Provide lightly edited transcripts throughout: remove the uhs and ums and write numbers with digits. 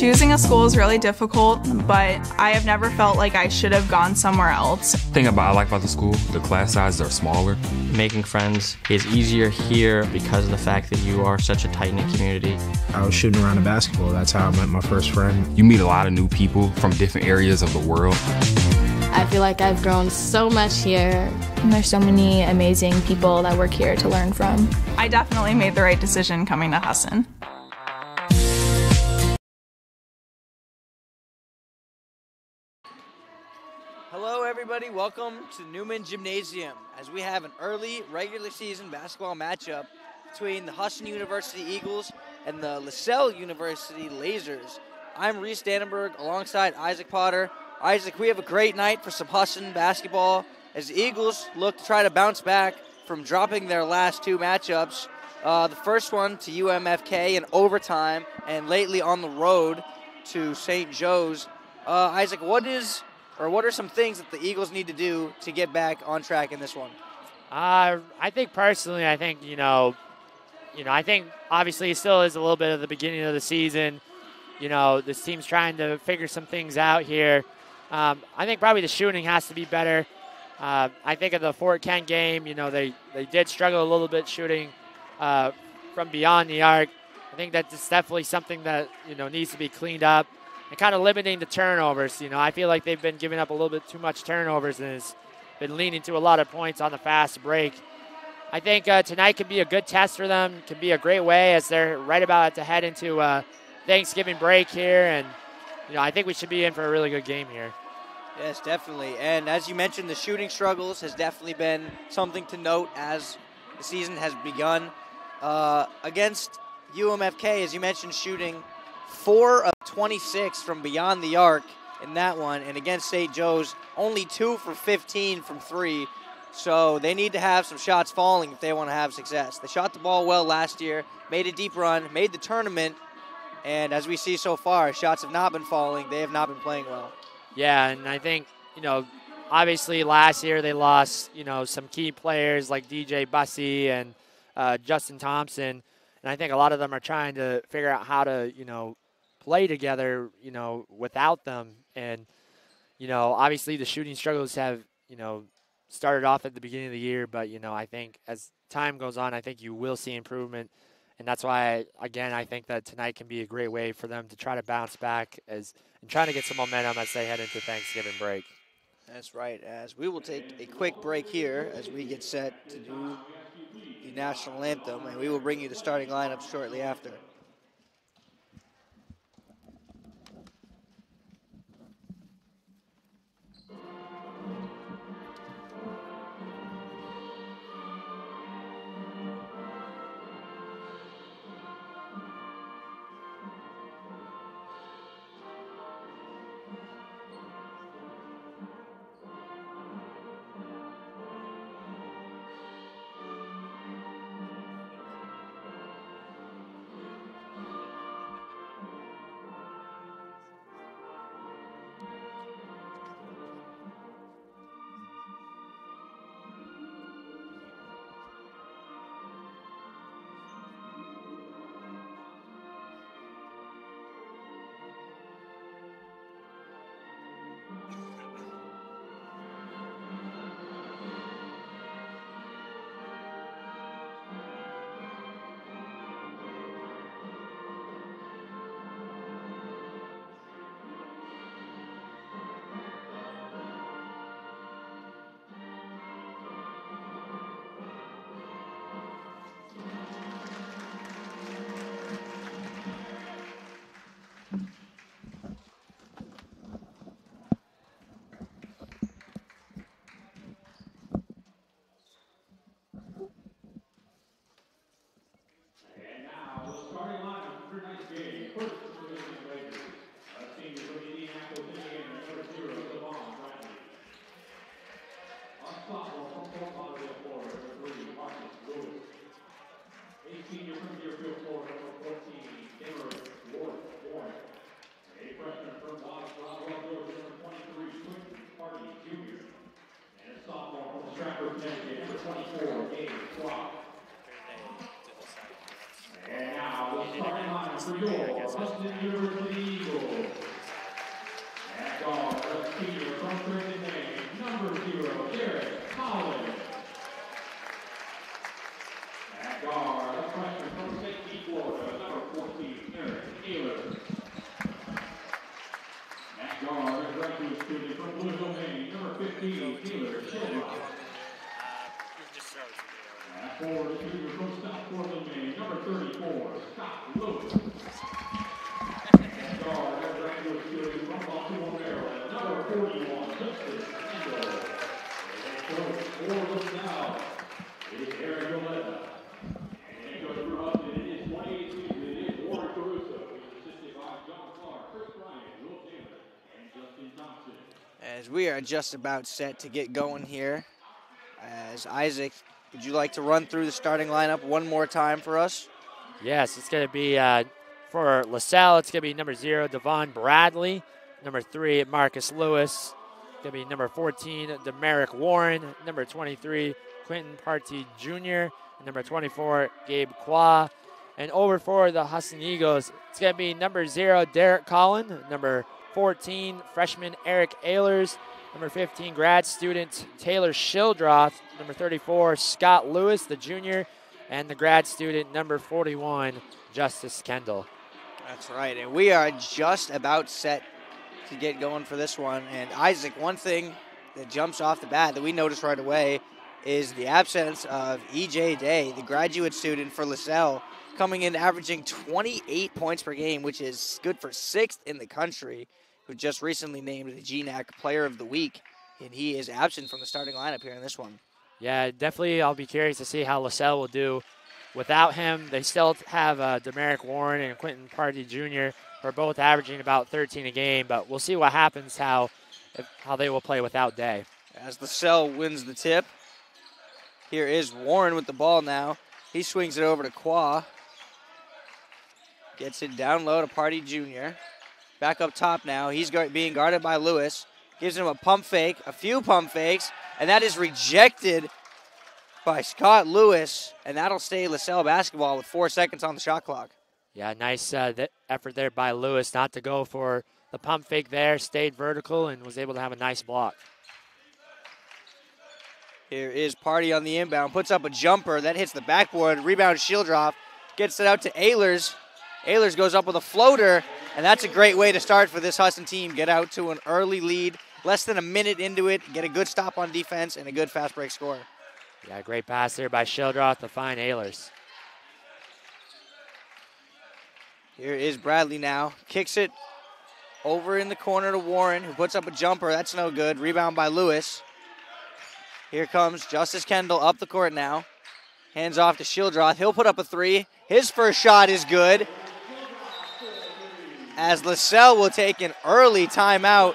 Choosing a school is really difficult, but I have never felt like I should have gone somewhere else. The thing I like about the school, the class sizes are smaller. Making friends is easier here because of the fact that you are such a tight-knit community. I was shooting around a basketball. That's how I met my first friend. You meet a lot of new people from different areas of the world. I feel like I've grown so much here. And there's so many amazing people that work here to learn from. I definitely made the right decision coming to Husson. Hello everybody, welcome to Newman Gymnasium as we have an early regular season basketball matchup between the Husson University Eagles and the Lasell University Lasers. I'm Reese Dannenberg alongside Isaac Potter. Isaac, we have a great night for some Husson basketball as the Eagles look to try to bounce back from dropping their last two matchups. The first one to UMFK in overtime and lately on the road to St. Joe's. Isaac, what are some things that the Eagles need to do to get back on track in this one? I think personally, I think obviously it still is a little bit of the beginning of the season. This team's trying to figure some things out here. I think probably the shooting has to be better. I think of the Fort Kent game, they did struggle a little bit shooting from beyond the arc. I think that's definitely something that, needs to be cleaned up. And kind of limiting the turnovers. I feel like they've been giving up a little bit too much turnovers and has been leaning to a lot of points on the fast break. I think tonight could be a good test for them. Could be a great way as they're right about to head into Thanksgiving break here. And, I think we should be in for a really good game here. Yes, definitely. And as you mentioned, the shooting struggles has definitely been something to note as the season has begun. Against UMFK, as you mentioned, shooting 4 of 26 from beyond the arc in that one, and against St. Joe's, only 2 for 15 from 3. So they need to have some shots falling if they want to have success. They shot the ball well last year, made a deep run, made the tournament, and as we see so far, shots have not been falling. They have not been playing well. Yeah, and I think, obviously last year they lost, some key players like DJ Bussey and Justin Thompson, and I think a lot of them are trying to figure out how to, play together, without them. And, obviously the shooting struggles have, started off at the beginning of the year. But, I think as time goes on, I think you will see improvement. And that's why, again, I think that tonight can be a great way for them to try to bounce back and trying to get some momentum as they head into Thanksgiving break. That's right. As we will take a quick break here as we get set to do the national anthem. And we will bring you the starting lineup shortly after. for your Husson University Eagles. throw it to you. Just throw it to me. As we are just about set to get going here, as Isaac, would you like to run through the starting lineup one more time for us? Yes, it's going to be for Lasell, it's going to be number 0, Devon Bradley. Number 3, Marcus Lewis. Going to be number 14, Demerick Warren. Number 23, Quentin Partee Jr. And number 24, Gabe Qua. And over for the Husson Eagles, it's going to be number 0, Derek Collin. Number 14, freshman Eric Ehlers. Number 15, grad student Taylor Shildroth. Number 34, Scott Lewis, the junior. And the grad student, number 41, Justice Kendall. That's right, and we are just about set to get going for this one. And Isaac, one thing that jumps off the bat that we noticed right away is the absence of E.J. Day, the graduate student for Lasell, coming in averaging 28 points per game, which is good for 6th in the country, who just recently named the GNAC Player of the Week, and he is absent from the starting lineup here in this one. Yeah, definitely I'll be curious to see how Lasell will do without him. They still have Demerick Warren and Quentin Partee Jr., who are both averaging about 13 a game, but we'll see what happens, how they will play without Day. As Lasell wins the tip, here is Warren with the ball now. He swings it over to Qua. Gets it down low to Partee Jr. Back up top now. He's being guarded by Lewis. Gives him a pump fake, a few pump fakes, and that is rejected by Scott Lewis, and that'll stay Lasell basketball with 4 seconds on the shot clock. Yeah, nice effort there by Lewis not to go for the pump fake there, stayed vertical, and was able to have a nice block. Here is Partee on the inbound, puts up a jumper, that hits the backboard, rebound Shildroth, gets it out to Ehlers. Ehlers goes up with a floater, and that's a great way to start for this Husson team. Get out to an early lead, less than a minute into it, get a good stop on defense, and a good fast break score. Yeah, great pass there by Shildroth to find Ehlers. Here is Bradley now, kicks it over in the corner to Warren, who puts up a jumper, that's no good, rebound by Lewis. Here comes Justice Kendall up the court now. Hands off to Shildroth. He'll put up a 3. His first shot is good. As Lasell will take an early timeout.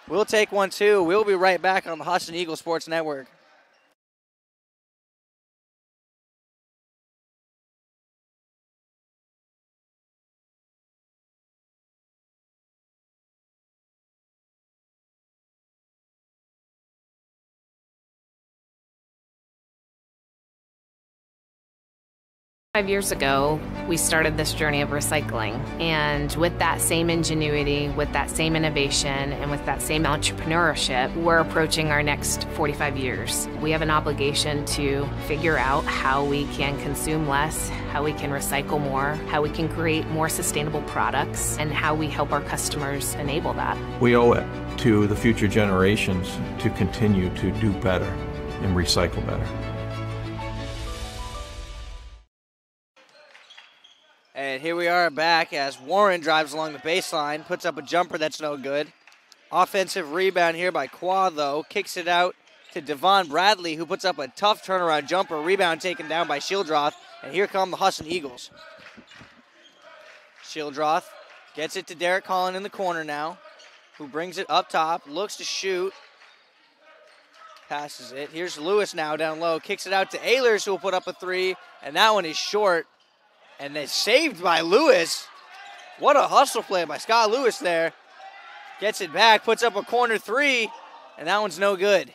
We'll take one too. We'll be right back on the Husson Eagles Sports Network. Years ago, we started this journey of recycling, and with that same ingenuity, with that same innovation, and with that same entrepreneurship, we're approaching our next 45 years. We have an obligation to figure out how we can consume less, how we can recycle more, how we can create more sustainable products, and how we help our customers enable that. We owe it to the future generations to continue to do better and recycle better. And here we are back as Warren drives along the baseline, puts up a jumper that's no good. Offensive rebound here by Qua, though. Kicks it out to Devon Bradley, who puts up a tough turnaround jumper. Rebound taken down by Shildroth. And here come the Husson Eagles. Shildroth gets it to Derek Collin in the corner now, who brings it up top, looks to shoot. Passes it. Here's Lewis now down low. Kicks it out to Ehlers, who will put up a 3. And that one is short. And it's saved by Lewis. What a hustle play by Scott Lewis there. Gets it back, puts up a corner 3, and that one's no good.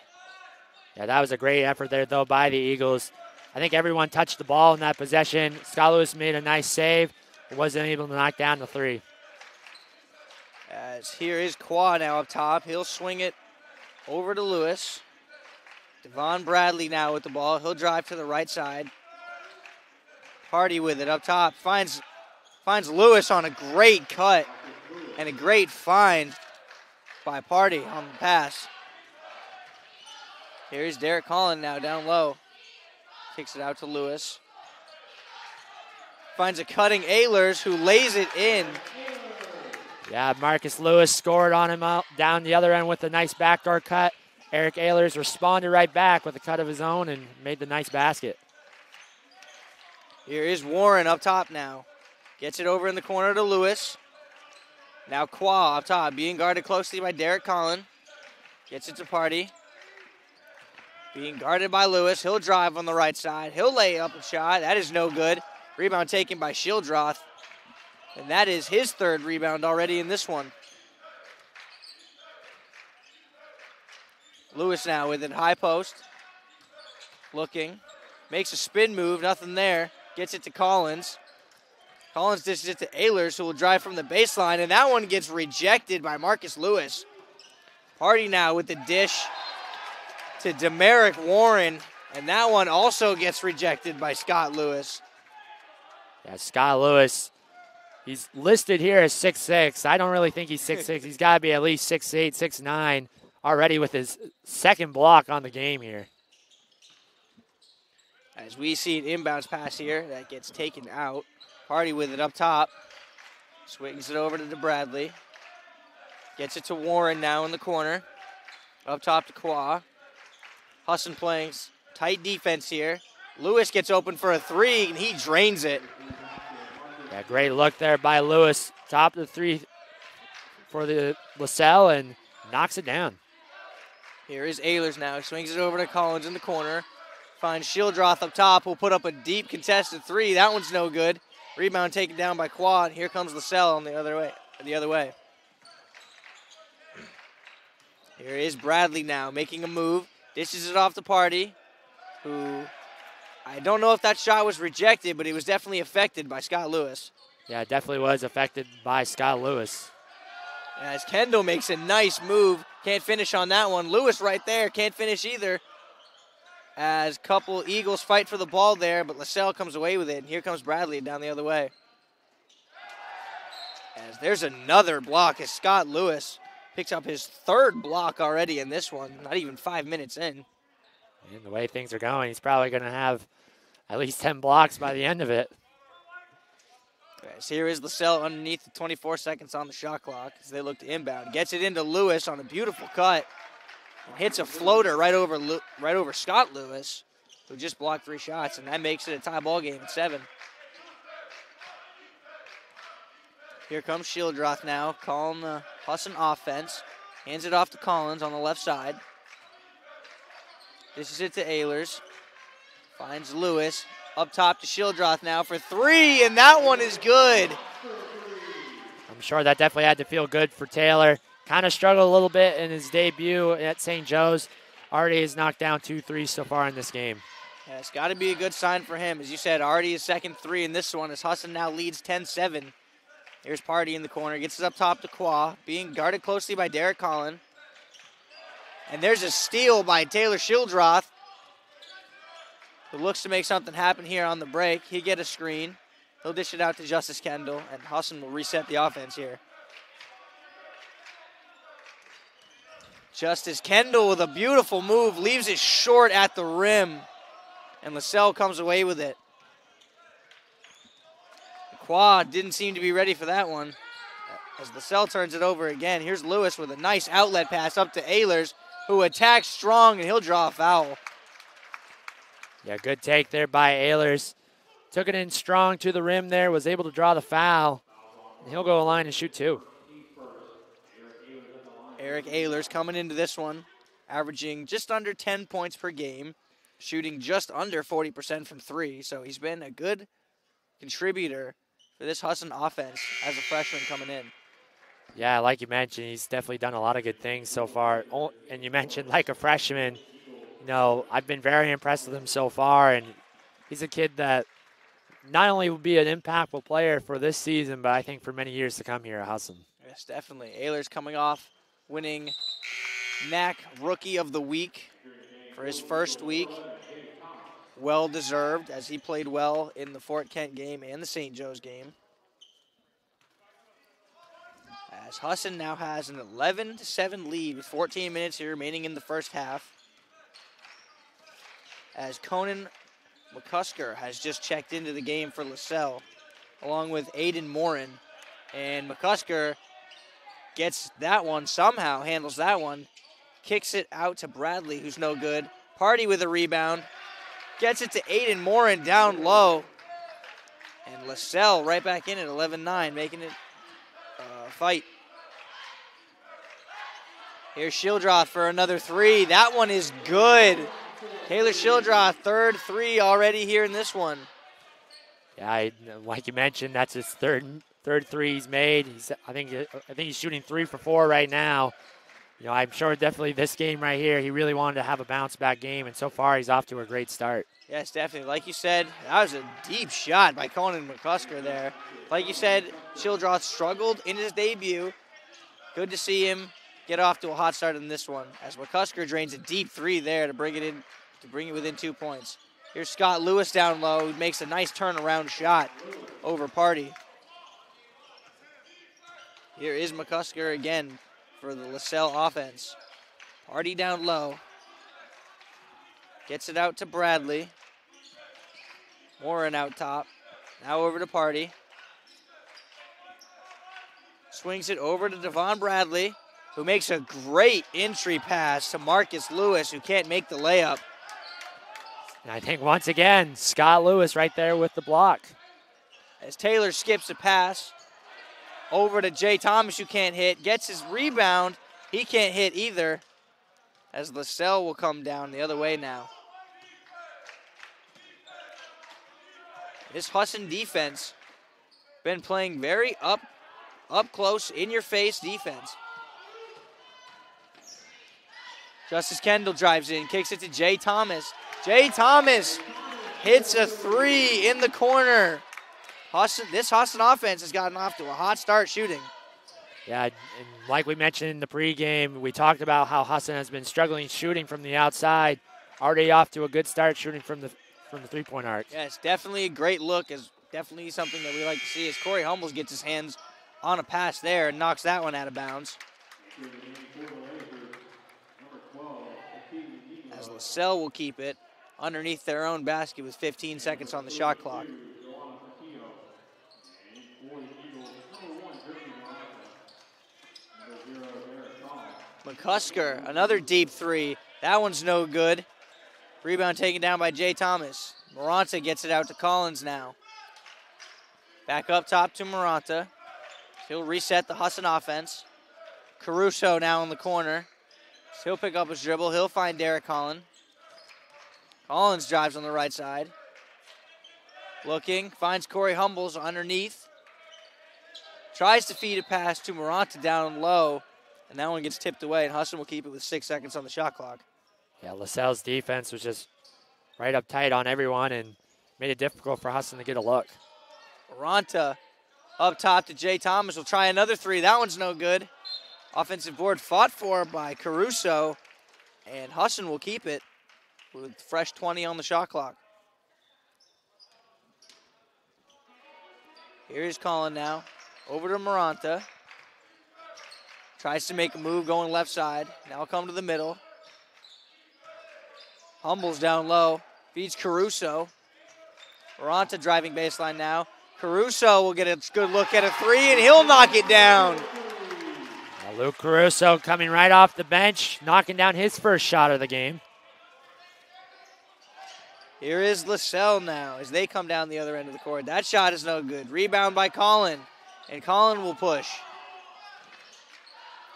Yeah, that was a great effort there, though, by the Eagles. I think everyone touched the ball in that possession. Scott Lewis made a nice save, but wasn't able to knock down the 3. As here is Qua now up top. He'll swing it over to Lewis. Devon Bradley now with the ball. He'll drive to the right side. Partee with it up top. Finds Lewis on a great cut and a great find by Partee on the pass. Here's Derek Collin now down low. Kicks it out to Lewis. Finds a cutting Ehlers who lays it in. Yeah, Marcus Lewis scored on him out down the other end with a nice backdoor cut. Eric Ehlers responded right back with a cut of his own and made the nice basket. Here is Warren up top now. Gets it over in the corner to Lewis. Now Qua up top, being guarded closely by Derek Collin. Gets it to Party. Being guarded by Lewis. He'll drive on the right side. He'll lay up a shot. That is no good. Rebound taken by Shildroth. And that is his third rebound already in this one. Lewis now with it high post. Looking. Makes a spin move. Nothing there. Gets it to Collins. Collins dishes it to Ehlers, who will drive from the baseline. And that one gets rejected by Marcus Lewis. Party now with the dish to Demerick Warren. And that one also gets rejected by Scott Lewis. Yeah, Scott Lewis, he's listed here as 6'6". I don't really think he's 6'6". He's got to be at least 6'8", 6'9", already with his second block on the game here. As we see an inbounds pass here, that gets taken out. Party with it up top. Swings it over to Bradley. Gets it to Warren now in the corner. Up top to Qua. Husson playing tight defense here. Lewis gets open for a three, and he drains it. Yeah, great look there by Lewis. Top of the three for the Lasell and knocks it down. Here is Ehlers now. Swings it over to Collins in the corner. Finds Shildroth up top, who'll put up a deep contested three. That one's no good. Rebound taken down by Quad. Here comes Lasell on the other way. Here is Bradley now making a move. Dishes it off to Party, who I don't know if that shot was rejected, but it was definitely affected by Scott Lewis. Yeah, it definitely was affected by Scott Lewis. As Kendall makes a nice move. Can't finish on that one. Lewis right there can't finish either. As couple Eagles fight for the ball there, but Lasell comes away with it. And here comes Bradley down the other way. As there's another block as Scott Lewis picks up his third block already in this one. Not even 5 minutes in. And the way things are going, he's probably going to have at least 10 blocks by the end of it. As here is Lasell underneath the 24 seconds on the shot clock as they look to inbound. Gets it into Lewis on a beautiful cut. And hits a floater right over Scott Lewis, who just blocked 3 shots, and that makes it a tie ball game at 7. Here comes Shildroth now, calling the Husson offense. Hands it off to Collins on the left side. This is it to Ehlers. Finds Lewis. Up top to Shildroth now for 3, and that one is good. I'm sure that definitely had to feel good for Taylor. Kind of struggled a little bit in his debut at St. Joe's. Already has knocked down 2 threes so far in this game. Yeah, it's got to be a good sign for him. As you said, already his second 3 in this one as Husson now leads 10-7. Here's Party in the corner. Gets it up top to Qua. Being guarded closely by Derek Collin. And there's a steal by Taylor Shildroth, who looks to make something happen here on the break. He'll get a screen. He'll dish it out to Justice Kendall, and Husson will reset the offense here. Justice Kendall with a beautiful move, leaves it short at the rim, and Lasell comes away with it. Quad didn't seem to be ready for that one. As Lasell turns it over again, here's Lewis with a nice outlet pass up to Ehlers, who attacks strong, and he'll draw a foul. Yeah, good take there by Ehlers. Took it in strong to the rim there, was able to draw the foul, and he'll go a line and shoot 2. Eric Ehlers coming into this one, averaging just under 10 points per game, shooting just under 40% from 3. So he's been a good contributor for this Husson offense as a freshman coming in. Yeah, like you mentioned, he's definitely done a lot of good things so far. And you mentioned like a freshman, you know, I've been very impressed with him so far. And he's a kid that not only will be an impactful player for this season, but I think for many years to come here at Husson. Yes, definitely. Ehlers coming off winning NAC Rookie of the Week for his first week. Well deserved, as he played well in the Fort Kent game and the St. Joe's game. As Husson now has an 11-7 lead with 14 minutes here remaining in the first half. as Conan McCusker has just checked into the game for Lasell, along with Aiden Morin. And McCusker gets that one, somehow handles that one, kicks it out to Bradley, who's no good. Party with a rebound, gets it to Aiden Morin down low. And Lasell right back in at 11-9, making it a fight. Here's Shildroth for another three. That one is good. Taylor Shildroth, third three already here in this one. Yeah, like you mentioned, that's his third three he's made. I think he's shooting 3 for 4 right now. You know, I'm sure definitely this game right here, he really wanted to have a bounce-back game, and so far he's off to a great start. Yes, definitely. Like you said, that was a deep shot by Conan McCusker there. Like you said, Shildroth struggled in his debut. Good to see him get off to a hot start in this one, as McCusker drains a deep three there to bring it within 2 points. Here's Scott Lewis down low, who makes a nice turnaround shot over Party. Here is McCusker again for the Lasell offense. Party down low. Gets it out to Bradley. Morin out top. Now over to Party. Swings it over to Devon Bradley, who makes a great entry pass to Marcus Lewis, who can't make the layup. And I think once again, Scott Lewis right there with the block. As Taylor skips a pass over to Jay Thomas, who can't hit. Gets his rebound. He can't hit either, as Lasell will come down the other way now. This Husson defense been playing very up close, in-your-face defense. Justice Kendall drives in, kicks it to Jay Thomas. Jay Thomas hits a three in the corner. This Husson offense has gotten off to a hot start shooting. Yeah, and like we mentioned in the pregame, we talked about how Husson has been struggling shooting from the outside. Already off to a good start shooting from the three-point arc. Yeah, it's definitely a great look. It's definitely something that we like to see as Corey Humbles gets his hands on a pass there and knocks that one out of bounds. As Lasell will keep it underneath their own basket with 15 seconds on the shot clock. McCusker, another deep three. That one's no good. Rebound taken down by Jay Thomas. Maranta gets it out to Collins now. Back up top to Maranta. He'll reset the Husson offense. Caruso now in the corner. He'll pick up his dribble. He'll find Derek Collins. Collins drives on the right side. Looking, finds Corey Humbles underneath. Tries to feed a pass to Maranta down low. And that one gets tipped away, and Husson will keep it with 6 seconds on the shot clock. Yeah, Lasell's defense was just right up tight on everyone and made it difficult for Husson to get a look. Maranta up top to Jay Thomas will try another three. That one's no good. Offensive board fought for by Caruso, and Husson will keep it with fresh 20 on the shot clock. Here's Colin now. Over to Maranta. Tries to make a move going left side. Now come to the middle. Humbles down low. Feeds Caruso. Maranta driving baseline now. Caruso will get a good look at a three, and he'll knock it down. Now Luke Caruso coming right off the bench, knocking down his first shot of the game. Here is Lasell now as they come down the other end of the court. That shot is no good. Rebound by Colin, and Colin will push.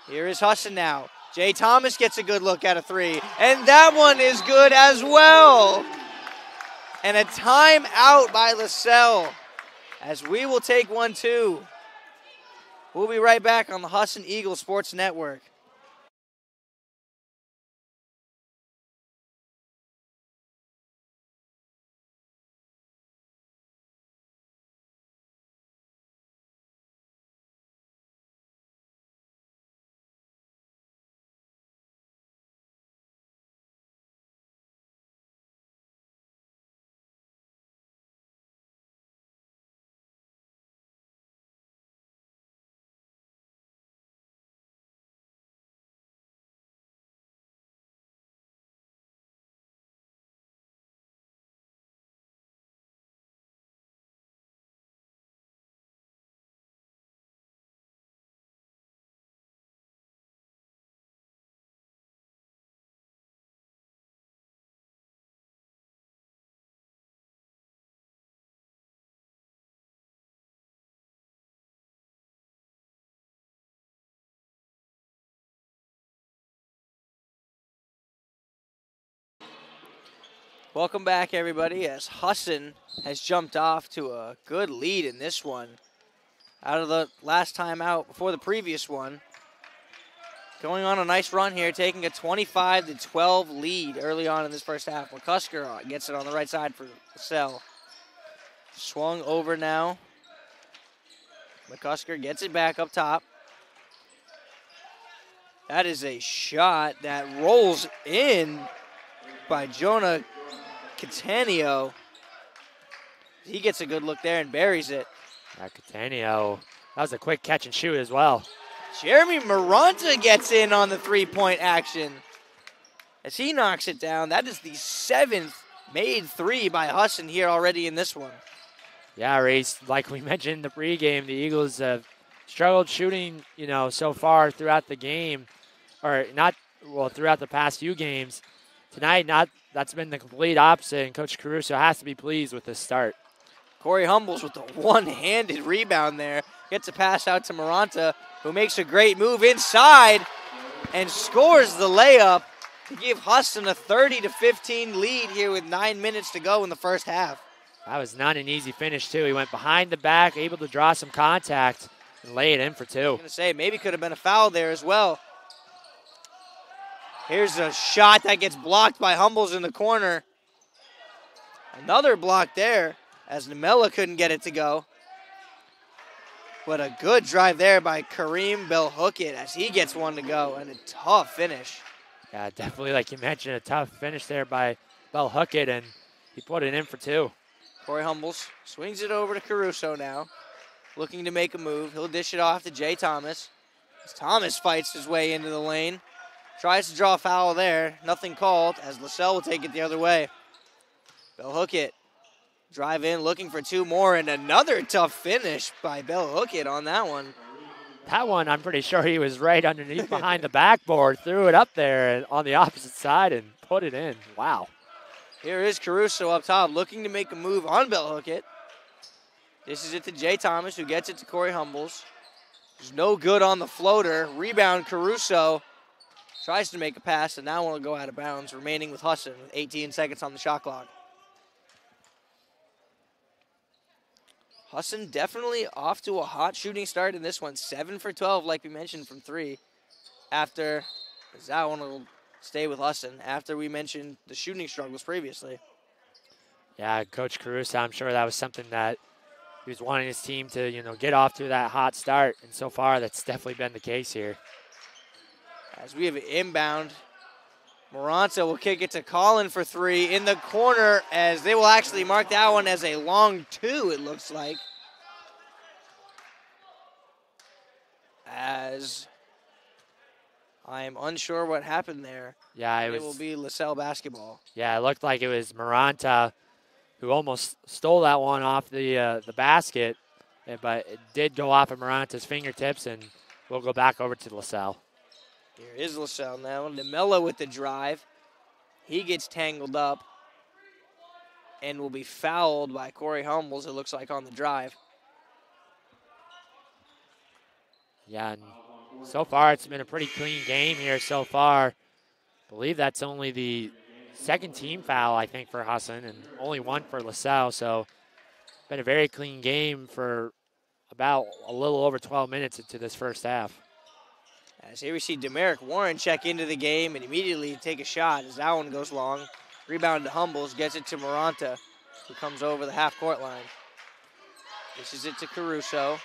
Here is Husson now. Jay Thomas gets a good look at a three, and that one is good as well. And a timeout by Lasell as we will take 1-2. We'll be right back on the Husson Eagles Sports Network. Welcome back, everybody, as Husson has jumped off to a good lead in this one. Out of the last time out before the previous one. Going on a nice run here, taking a 25-12 lead early on in this first half. McCusker gets it on the right side for Lasell. Swung over now. McCusker gets it back up top. That is a shot that rolls in by Jonah Catanio. He gets a good look there and buries it. Catanio, that was a quick catch and shoot as well. Jeremy Maranta gets in on the three-point action as he knocks it down. That is the 7th made three by Husson here already in this one. Yeah, Reese, like we mentioned in the pregame, the Eagles have struggled shooting, so far throughout the game, or not, well, throughout the past few games. Tonight, that's been the complete opposite, and Coach Caruso has to be pleased with this start. Corey Humbles with the one-handed rebound there. Gets a pass out to Maranta, who makes a great move inside and scores the layup to give Husson a 30-15 lead here with 9 minutes to go in the first half. That was not an easy finish, too. He went behind the back, able to draw some contact and lay it in for two. I was going to say, maybe could have been a foul there as well. Here's a shot that gets blocked by Humbles in the corner. Another block there as Namela couldn't get it to go. But a good drive there by Kareem Belhookit as he gets one to go, and a tough finish. Yeah, definitely, like you mentioned, a tough finish there by Belhookit, and he put it in for two. Corey Humbles swings it over to Caruso now, looking to make a move. He'll dish it off to Jay Thomas. As Thomas fights his way into the lane. Tries to draw a foul there. Nothing called as Lasell will take it the other way. Belhookit drive in looking for two more, and another tough finish by Belhookit on that one. That one, I'm pretty sure he was right underneath behind the backboard, threw it up there on the opposite side and put it in. Wow. Here is Caruso up top looking to make a move on Belhookit. This is it to Jay Thomas, who gets it to Corey Humbles. There's no good on the floater. Rebound Caruso. Tries to make a pass, and that one will go out of bounds, remaining with Husson with 18 seconds on the shot clock. Husson definitely off to a hot shooting start in this one. 7 for 12, like we mentioned, from three. After, that one will stay with Husson, after we mentioned the shooting struggles previously. Yeah, Coach Caruso, I'm sure that was something that he was wanting his team to, get off to that hot start, and so far that's definitely been the case here. As we have an inbound, Maranta will kick it to Collin for three in the corner, as they will actually mark that one as a long two, it looks like. As I am unsure what happened there. Yeah, it will be Lasell basketball. Yeah, it looked like it was Maranta who almost stole that one off the basket, but it did go off of Maranta's fingertips, and we'll go back over to Lasell. Here is Lasell now. Namela with the drive. He gets tangled up and will be fouled by Corey Humbles, it looks like, on the drive. Yeah, and so far it's been a pretty clean game here so far. I believe that's only the second team foul, I think, for Husson, and only one for Lasell. So been a very clean game for about a little over 12 minutes into this first half. As here we see Demerick Warren check into the game and immediately take a shot as that one goes long. Rebound to Humbles, gets it to Maranta, who comes over the half-court line. This is it to Caruso.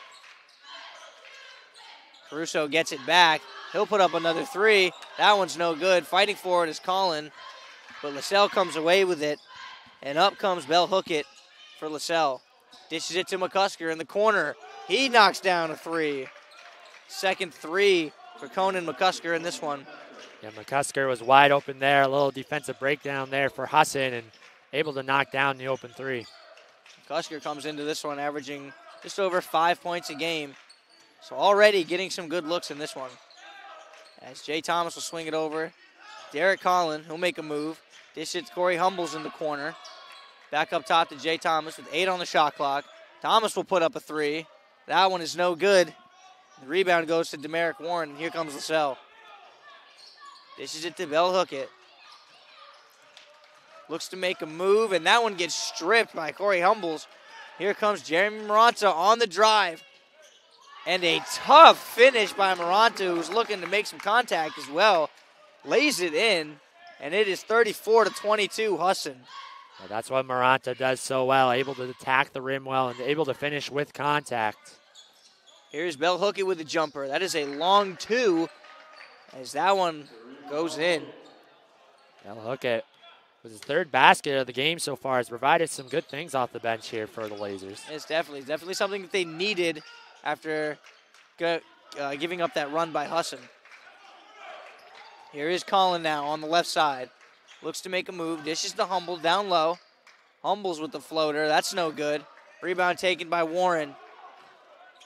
Caruso gets it back. He'll put up another three. That one's no good. Fighting for it is Collin, but Lasell comes away with it, and up comes Belhookit for Lasell. Dishes it to McCusker in the corner. He knocks down a three. Second three for Conan McCusker in this one. Yeah, McCusker was wide open there. A little defensive breakdown there for Husson and able to knock down the open three. McCusker comes into this one averaging just over 5 points a game. So already getting some good looks in this one. As Jay Thomas will swing it over. Derek Collin, he'll make a move. Dish it to Corey Humbles in the corner. Back up top to Jay Thomas with 8 on the shot clock. Thomas will put up a three. That one is no good. The rebound goes to Demerick Warren, and here comes Lasell. Dishes it to Belhookit. Looks to make a move, and that one gets stripped by Corey Humbles. Here comes Jeremy Maranta on the drive. And a tough finish by Maranta, who's looking to make some contact as well. Lays it in, and it is 34-22 Husson. Well, that's what Maranta does so well, able to attack the rim well and able to finish with contact. Here's Bell Hookett with the jumper. That is a long 2 as that one goes in. Bell Hookett with his 3rd basket of the game so far has provided some good things off the bench here for the Lasers. It's definitely something that they needed after giving up that run by Husson. Here is Colin now on the left side. Looks to make a move. Dishes to Humble down low. Humbles with the floater. That's no good. Rebound taken by Warren.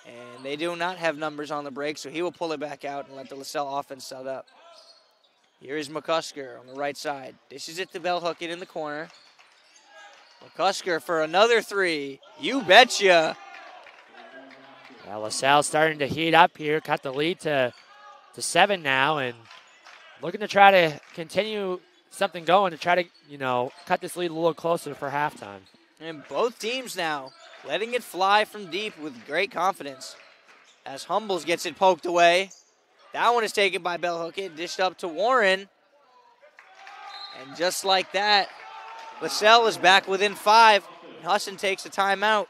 And they do not have numbers on the break, so he will pull it back out and let the Lasell offense set up. Here is McCusker on the right side. Dishes it to Bell Hookett in the corner. McCusker for another 3. You betcha. Well, Lasell starting to heat up here, cut the lead to 7 now, and looking to try to continue something going to try to, cut this lead a little closer for halftime. And both teams now letting it fly from deep with great confidence. As Humbles gets it poked away. That one is taken by Bell Hookett, dished up to Warren. And just like that, Lasell is back within 5. And Husson takes a timeout.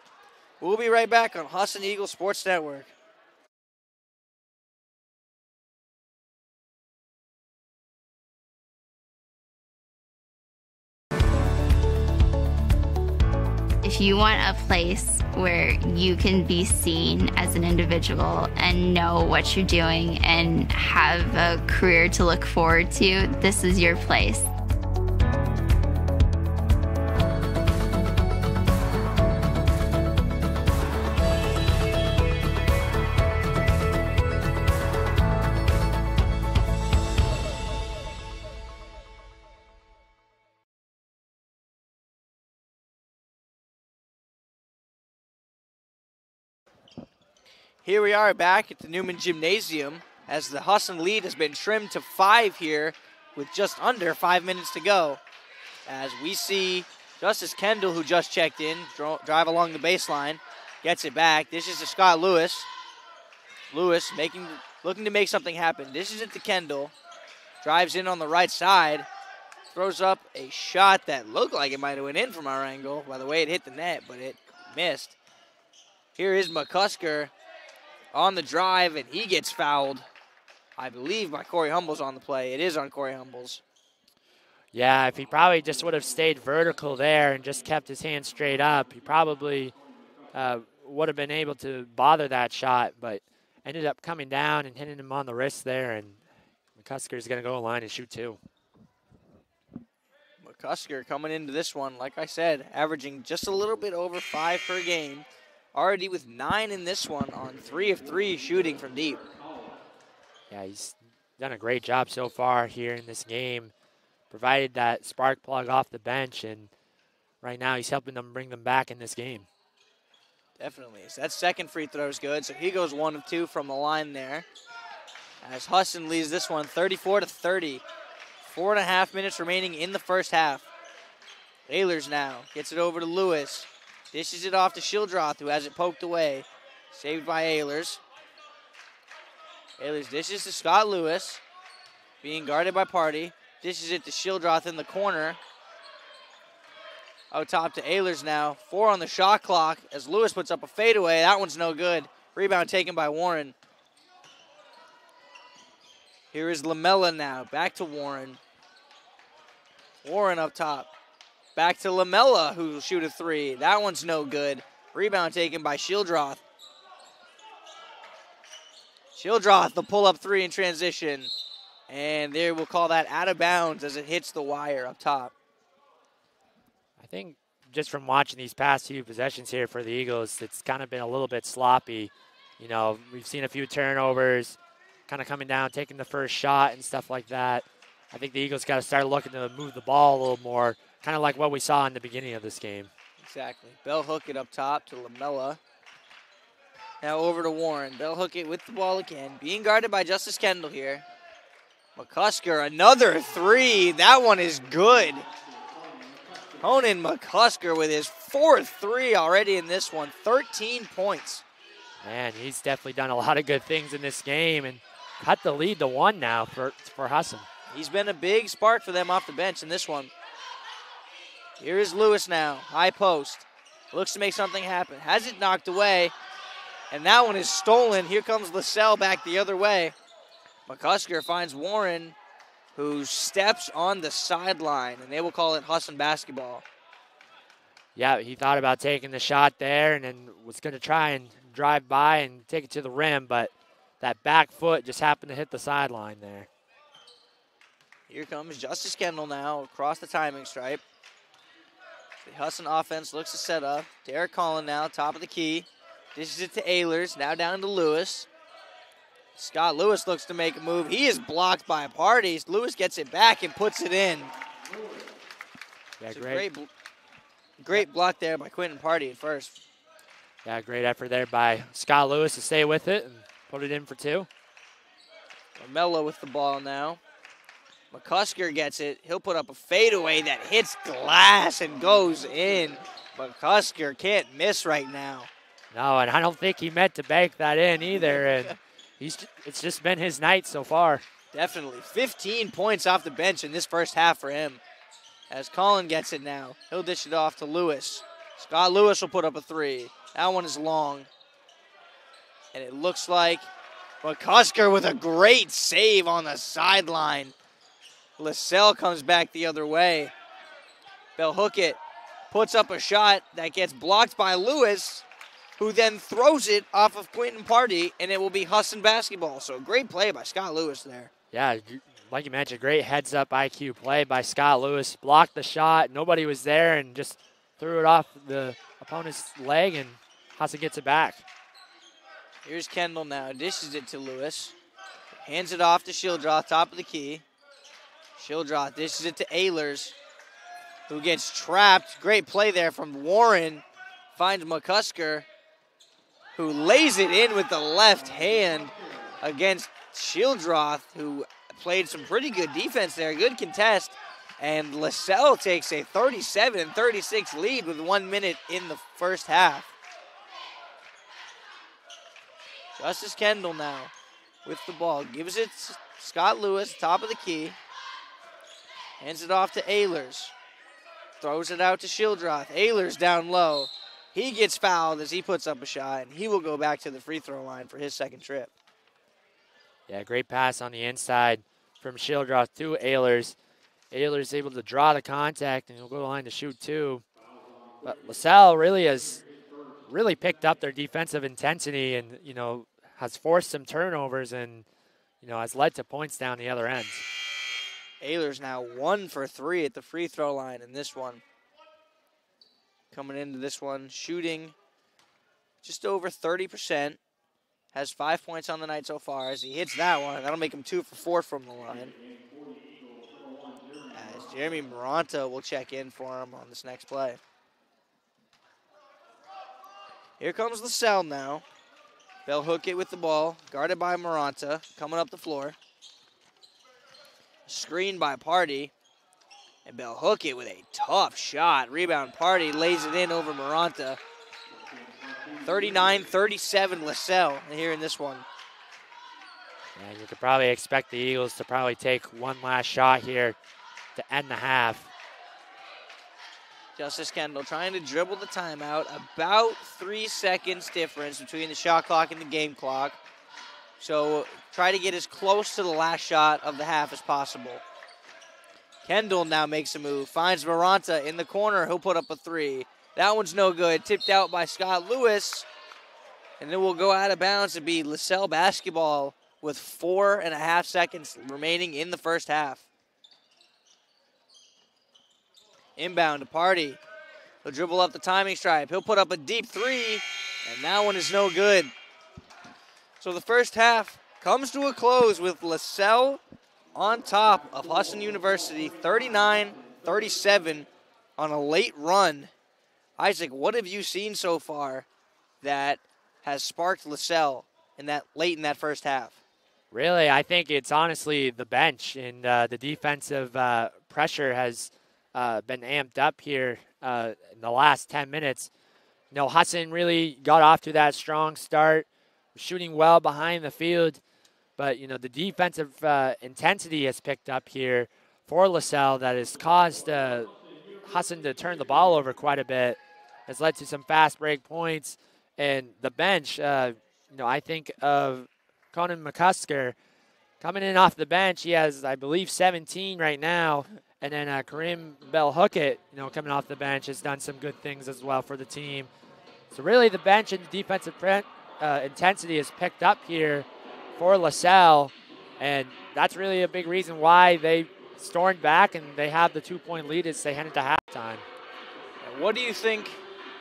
We'll be right back on Husson Eagles Sports Network. If you want a place where you can be seen as an individual and know what you're doing and have a career to look forward to, this is your place. Here we are back at the Newman Gymnasium as the Husson lead has been trimmed to 5 here with just under 5 minutes to go. As we see Justice Kendall, who just checked in, drive along the baseline, gets it back. This is to Scott Lewis. Lewis looking to make something happen. This is it to Kendall. Drives in on the right side. Throws up a shot that looked like it might have went in from our angle by the way it hit the net, but it missed. Here is McCusker on the drive, and he gets fouled, I believe, by Corey Humbles on the play. It is on Corey Humbles. Yeah, if he probably just would have stayed vertical there and just kept his hand straight up, he probably would have been able to bother that shot, but ended up coming down and hitting him on the wrist there, and McCusker's going to go to the line and shoot 2. McCusker coming into this one, like I said, averaging just a little bit over 5 per game. Already with 9 in this one on 3 of 3 shooting from deep. Yeah, he's done a great job so far here in this game. Provided that spark plug off the bench, and right now he's helping them bring them back in this game. Definitely. So that second free throw is good. So he goes 1 of 2 from the line there. As Husson leads this one 34-30. 4.5 minutes remaining in the first half. Ehlers now gets it over to Lewis. Dishes it off to Shildroth, who has it poked away. Saved by Ehlers. Ehlers dishes to Scott Lewis. Being guarded by Party. Dishes it to Shildroth in the corner. Out top to Ehlers now. 4 on the shot clock as Lewis puts up a fadeaway. That one's no good. Rebound taken by Warren. Here is Lamella now. Back to Warren. Warren up top. Back to Lamella, who will shoot a 3. That one's no good. Rebound taken by Shildroth. Shildroth, the pull-up 3 in transition. And there we'll call that out of bounds as it hits the wire up top. I think just from watching these past few possessions here for the Eagles, it's kind of been a little bit sloppy. You know, we've seen a few turnovers, kind of coming down, taking the first shot and stuff like that. I think the Eagles got to start looking to move the ball a little more, kind of like what we saw in the beginning of this game. Exactly. Bell Hookett up top to Lamella. Now over to Warren. Bell Hookett with the ball again, being guarded by Justice Kendall here. McCusker, another 3. That one is good. Conan McCusker with his 4th three already in this one, 13 points. Man, he's definitely done a lot of good things in this game and cut the lead to 1 now for Husson. He's been a big spark for them off the bench in this one. Here is Lewis now, high post. Looks to make something happen. Has it knocked away, and that one is stolen. Here comes Lasell back the other way. McCusker finds Warren, who steps on the sideline, and they will call it Husson basketball. Yeah, he thought about taking the shot there and then was going to try and drive by and take it to the rim, but that back foot just happened to hit the sideline there. Here comes Justice Kendall now across the timing stripe. The Husson offense looks to set up. Derek Collin now, top of the key. Dishes it to Ehlers, now down to Lewis. Scott Lewis looks to make a move. He is blocked by Parties. Lewis gets it back and puts it in. Yeah, it's great block there by Quentin Party at first. Yeah, great effort there by Scott Lewis to stay with it and put it in for 2. Mello with the ball now. McCusker gets it. He'll put up a fadeaway that hits glass and goes in. McCusker can't miss right now. No, and I don't think he meant to bank that in either. And it's just been his night so far. Definitely. 15 points off the bench in this first half for him. As Collin gets it now, he'll dish it off to Lewis. Scott Lewis will put up a 3. That one is long. And it looks like McCusker with a great save on the sideline. Lasell comes back the other way. They'll hook it, puts up a shot that gets blocked by Lewis, who then throws it off of Quentin Party, and it will be Husson basketball. So great play by Scott Lewis there. Yeah, like you mentioned, great heads-up IQ play by Scott Lewis. Blocked the shot, nobody was there, and just threw it off the opponent's leg, and Husson gets it back. Here's Kendall now, dishes it to Lewis. Hands it off to Shildroth, top of the key. Shildroth dishes it to Ehlers, who gets trapped. Great play there from Warren. Finds McCusker, who lays it in with the left hand against Shildroth, who played some pretty good defense there. Good contest. And Lasell takes a 37-36 lead with 1 minute in the first half. Justice Kendall now with the ball. Gives it to Scott Lewis, top of the key. Hands it off to Ehlers. Throws it out to Shildroth. Ehlers down low. He gets fouled as he puts up a shot, and he will go back to the free throw line for his second trip. Yeah, great pass on the inside from Shildroth to Ehlers. Ehlers able to draw the contact, and he'll go to the line to shoot 2. But Lasell has picked up their defensive intensity and, has forced some turnovers and, has led to points down the other end. Ehlers now 1 for 3 at the free throw line in this one. Coming into this one, shooting just over 30%. Has 5 points on the night so far. As he hits that one, that'll make him 2 for 4 from the line. As Jeremy Maranta will check in for him on this next play. Here comes Lasell now. They'll hook it with the ball, guarded by Maranta, coming up the floor. Screened by Party. And Bell hook it with a tough shot. Rebound Party lays it in over Maranta. 39-37 Lasell here in this one. Yeah, you could probably expect the Eagles to probably take one last shot here to end the half. Justice Kendall trying to dribble the timeout. About 3 seconds difference between the shot clock and the game clock. So try to get as close to the last shot of the half as possible. Kendall now makes a move. Finds Maranta in the corner. He'll put up a 3. That one's no good. Tipped out by Scott Lewis. And then we'll go out of bounds to be Lasell basketball with 4.5 seconds remaining in the first half. Inbound to Party. He'll dribble up the timing stripe. He'll put up a deep 3. And that one is no good. So the first half comes to a close with Lasell on top of Husson University, 39-37 on a late run. Isaac, what have you seen so far that has sparked Lasell late in that first half? Really, I think it's honestly the bench and the defensive pressure has been amped up here in the last 10 minutes. Husson really got off to that strong start, shooting well behind the field. But, the defensive intensity has picked up here for Lasell that has caused Husson to turn the ball over quite a bit. Has led to some fast break points. And the bench, I think of Conan McCusker coming in off the bench. He has, I believe, 17 right now. And then Kareem Bell-Hookett, coming off the bench, has done some good things as well for the team. So really the bench and the defensive intensity has picked up here for Lasell. And that's really a big reason why they stormed back and they have the 2-point lead as they head into halftime. What do you think,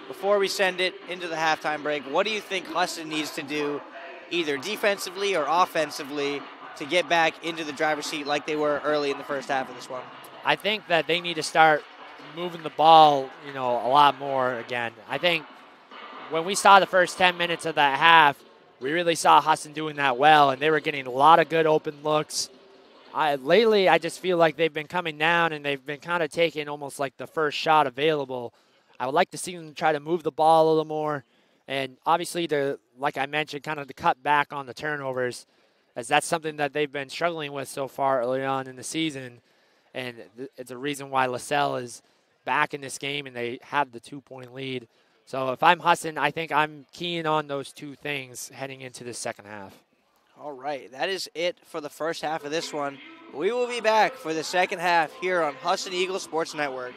before we send it into the halftime break, what do you think Husson needs to do, either defensively or offensively, to get back into the driver's seat like they were early in the first half of this one? I think that they need to start moving the ball, a lot more again. I think when we saw the first 10 minutes of that half, we really saw Husson doing that well, and they were getting a lot of good open looks. Lately, I just feel like they've been coming down, and they've been kind of taking almost like the first shot available. I would like to see them try to move the ball a little more, and obviously, like I mentioned, kind of to cut back on the turnovers, as that's something that they've been struggling with so far early on in the season, and it's a reason why Lasell is back in this game, and they have the 2-point lead. So if I'm Husson, I think I'm keying on those two things heading into the second half. All right, that is it for the first half of this one. We will be back for the second half here on Husson Eagles Sports Network.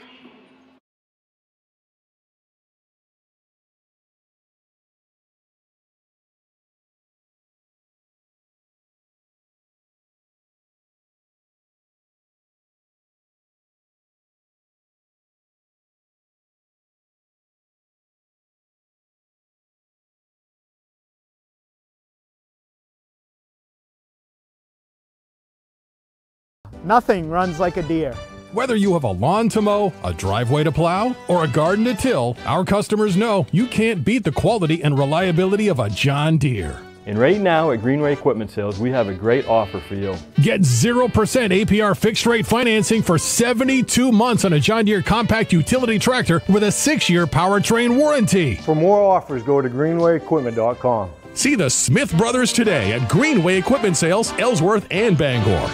Nothing runs like a deer. Whether you have a lawn to mow, a driveway to plow, or a garden to till, our customers know you can't beat the quality and reliability of a John Deere. And right now at Greenway Equipment Sales, we have a great offer for you. Get 0% APR fixed rate financing for 72 months on a John Deere compact utility tractor with a 6-year powertrain warranty. For more offers, go to greenwayequipment.com. See the Smith Brothers today at Greenway Equipment Sales, Ellsworth and Bangor.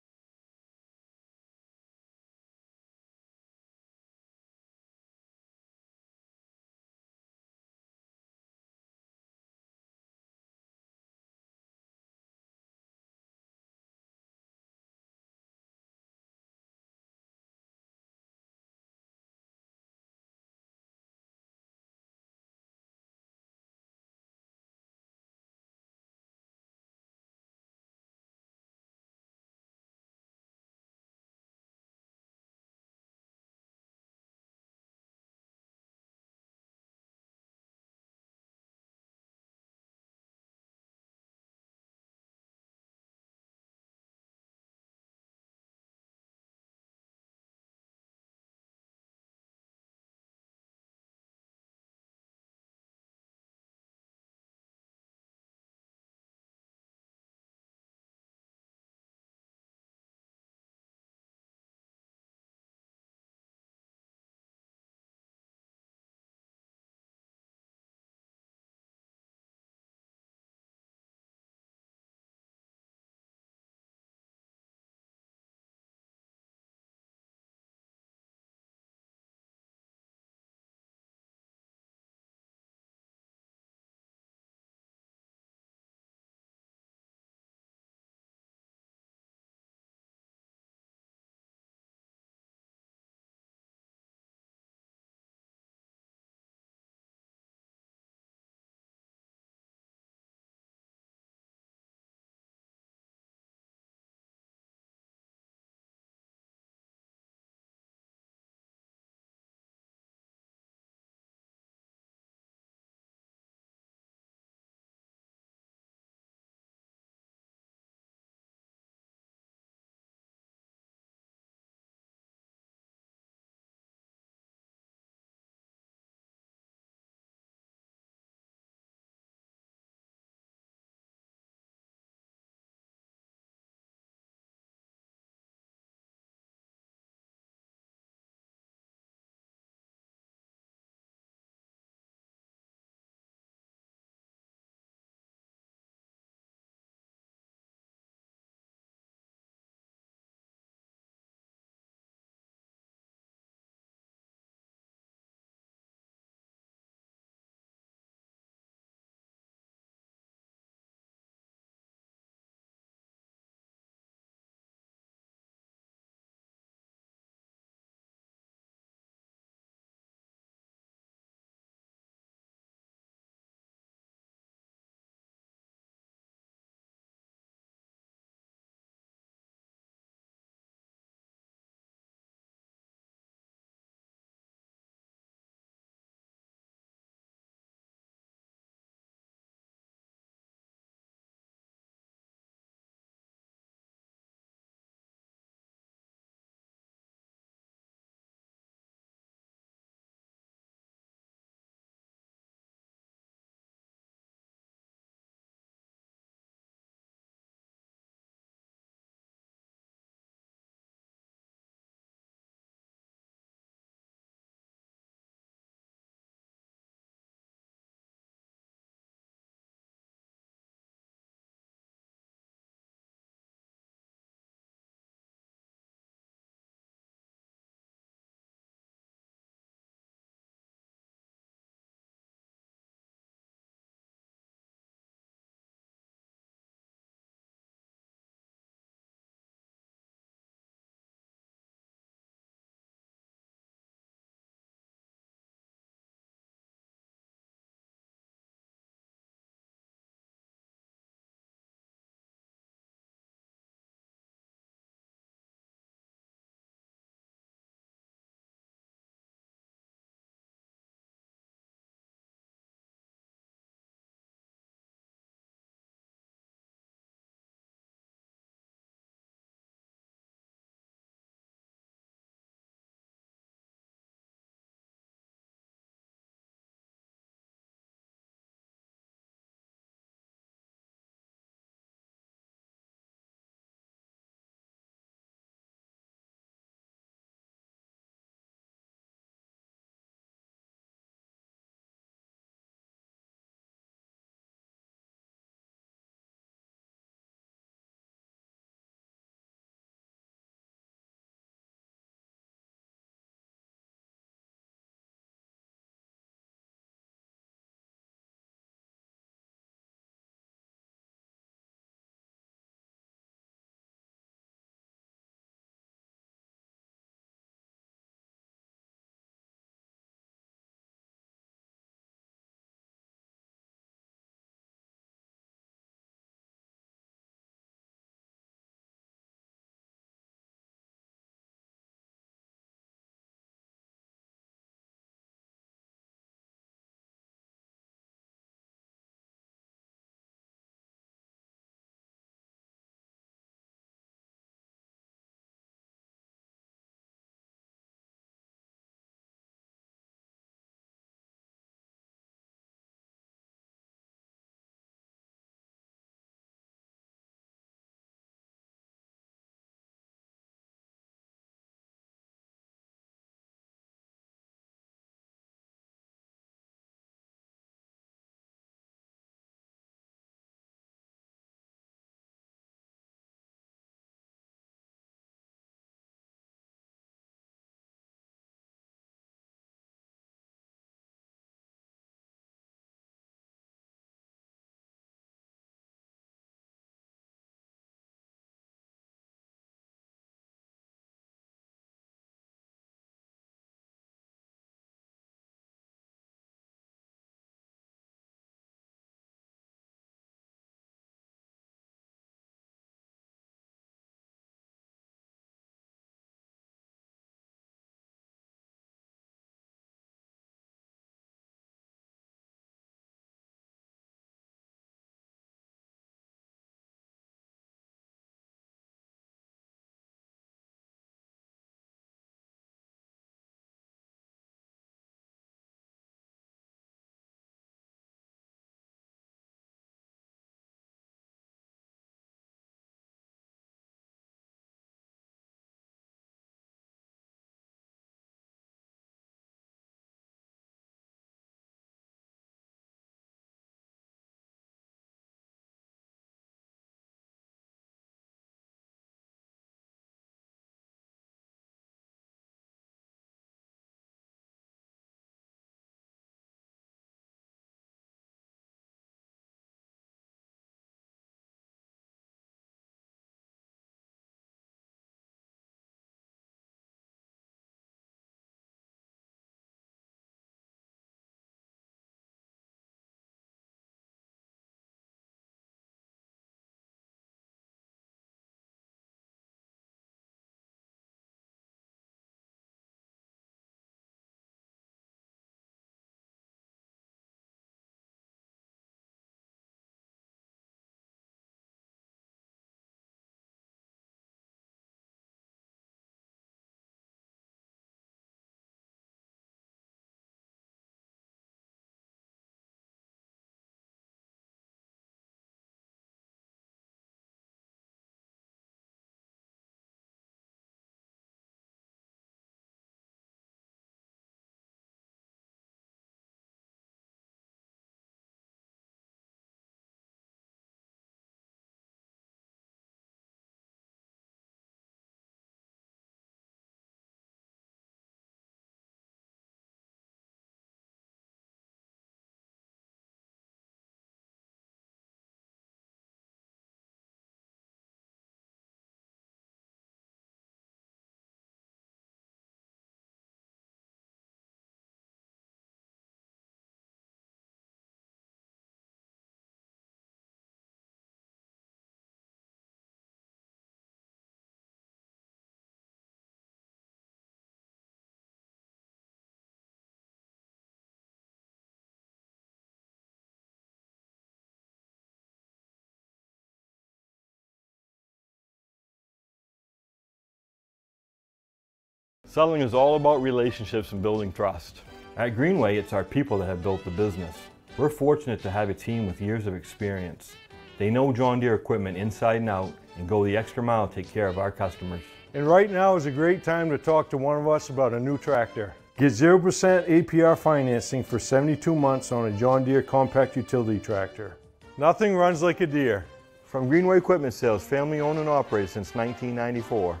Selling is all about relationships and building trust. At Greenway, it's our people that have built the business. We're fortunate to have a team with years of experience. They know John Deere equipment inside and out and go the extra mile to take care of our customers. And right now is a great time to talk to one of us about a new tractor. Get 0% APR financing for 72 months on a John Deere compact utility tractor. Nothing runs like a Deere. From Greenway Equipment Sales, family owned and operated since 1994.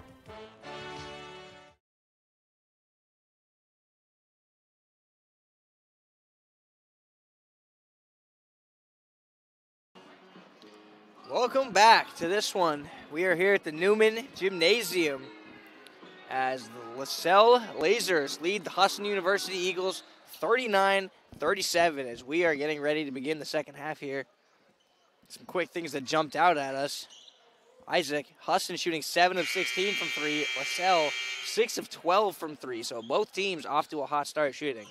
Welcome back to this one. We are here at the Newman Gymnasium as the Lasell Lasers lead the Husson University Eagles 39-37 as we are getting ready to begin the second half here. Some quick things that jumped out at us. Isaac, Husson shooting 7 of 16 from 3. Lasell 6 of 12 from 3. So both teams off to a hot start shooting.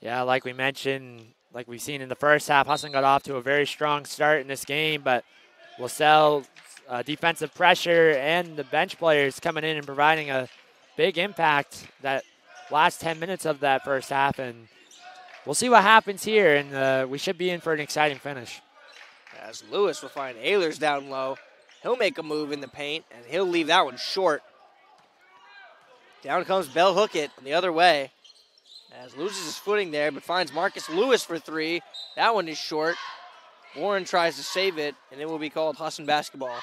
Yeah, like we mentioned, like we've seen in the first half, Husson got off to a very strong start in this game, but Lasell defensive pressure and the bench players coming in and providing a big impact that last 10 minutes of that first half, and we'll see what happens here, and we should be in for an exciting finish. As Lewis will find Ehlers down low. He'll make a move in the paint, and he'll leave that one short. Down comes Bell Hookett the other way. As loses his footing there, but finds Marcus Lewis for 3. That one is short. Warren tries to save it, and it will be called Husson basketball.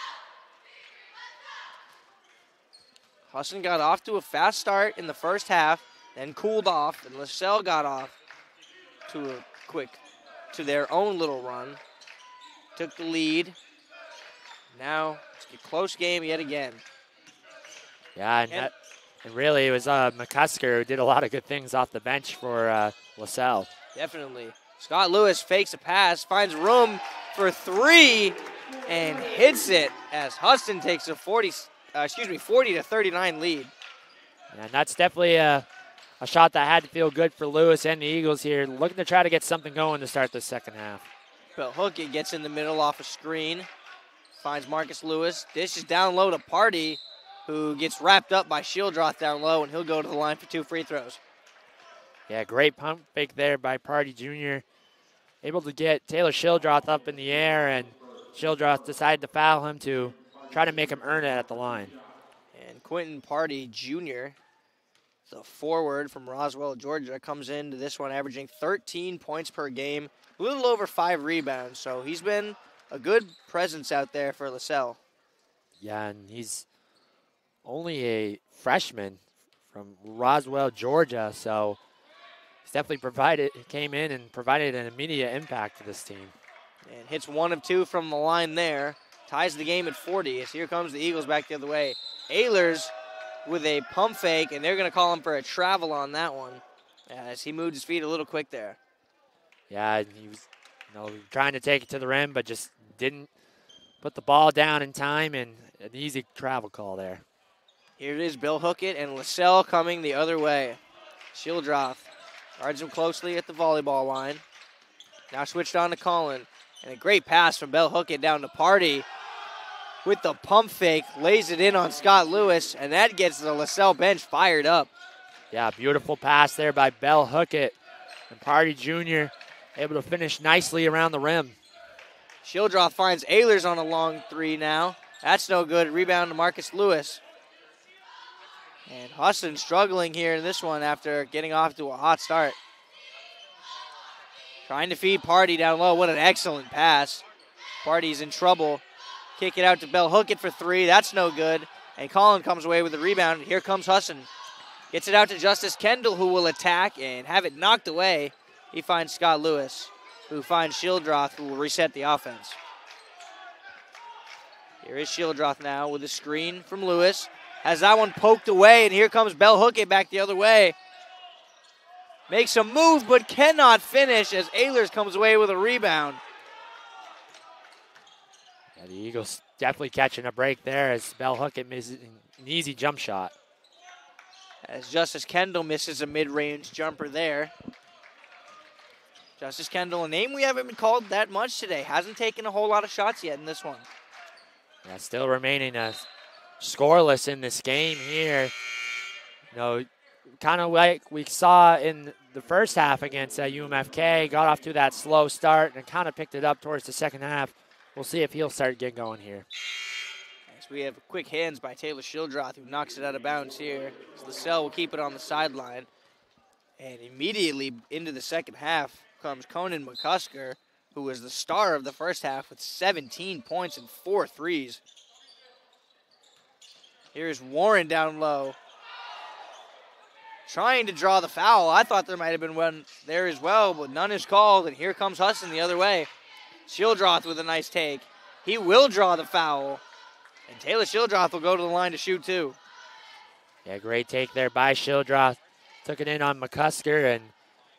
Husson got off to a fast start in the first half, then cooled off, and Lasell got off to their own little run. Took the lead. Now it's a close game yet again. Yeah, and really it was McCusker who did a lot of good things off the bench for Lasell. Definitely. Scott Lewis fakes a pass, finds room for 3, and hits it as Husson takes a 40-39 lead. Yeah, and that's definitely a shot that had to feel good for Lewis and the Eagles here, looking to try to get something going to start the second half. But Hookett gets in the middle off a screen, finds Marcus Lewis, dishes down low to Party, who gets wrapped up by Shieldroth down low, and he'll go to the line for 2 free throws. Yeah, great pump fake there by Party Jr. Able to get Taylor Shieldroth up in the air, and Shieldroth decided to foul him to try to make him earn it at the line. And Quentin Party Jr., the forward from Roswell, Georgia, comes into this one averaging 13 points per game, a little over 5 rebounds. So he's been a good presence out there for Lasell. Yeah, and he's only a freshman from Roswell, Georgia, so he's definitely came in and provided an immediate impact to this team. And hits 1 of 2 from the line there. Ties the game at 40 as here comes the Eagles back the other way. Ehlers with a pump fake, and they're going to call him for a travel on that one as he moved his feet a little quick there. Yeah, he was trying to take it to the rim, but just didn't put the ball down in time, and an easy travel call there. Here it is, Bill Hookett and Lasell coming the other way. Shieldroth guards him closely at the volleyball line. Now switched on to Colin. And a great pass from Bell Hookett down to Party. With the pump fake, lays it in on Scott Lewis, and that gets the Lasell bench fired up. Yeah, beautiful pass there by Bell Hookett. And Party Jr. able to finish nicely around the rim. Shieldroth finds Ehlers on a long 3 now. That's no good. Rebound to Marcus Lewis. And Husson struggling here in this one after getting off to a hot start. Trying to feed Party down low. What an excellent pass. Party's in trouble. Kick it out to Bell Hookett for 3. That's no good. And Colin comes away with the rebound. Here comes Husson. Gets it out to Justice Kendall, who will attack and have it knocked away. He finds Scott Lewis, who finds Shieldroth, who will reset the offense. Here is Shieldroth now with a screen from Lewis. Has that one poked away, and here comes Bell Hookett back the other way. Makes a move, but cannot finish as Ehlers comes away with a rebound. Yeah, the Eagles definitely catching a break there as Bell Hookett misses an easy jump shot. As Justice Kendall misses a mid-range jumper there. Justice Kendall, a name we haven't been called that much today. Hasn't taken a whole lot of shots yet in this one. Yeah, still remaining scoreless in this game here. kind of like we saw in the first half against UMFK, got off to that slow start and kind of picked it up towards the second half. We'll see if he'll start getting going here. As we have quick hands by Taylor Shildroth, who knocks it out of bounds here. Lasell will keep it on the sideline. And immediately into the second half comes Conan McCusker, who was the star of the first half with 17 points and 4 threes. Here's Warren down low, trying to draw the foul. I thought there might have been one there as well, but none is called, and here comes Husson the other way. Shildroth with a nice take. He will draw the foul, and Taylor Shildroth will go to the line to shoot two. Yeah, great take there by Shildroth. Took it in on McCusker and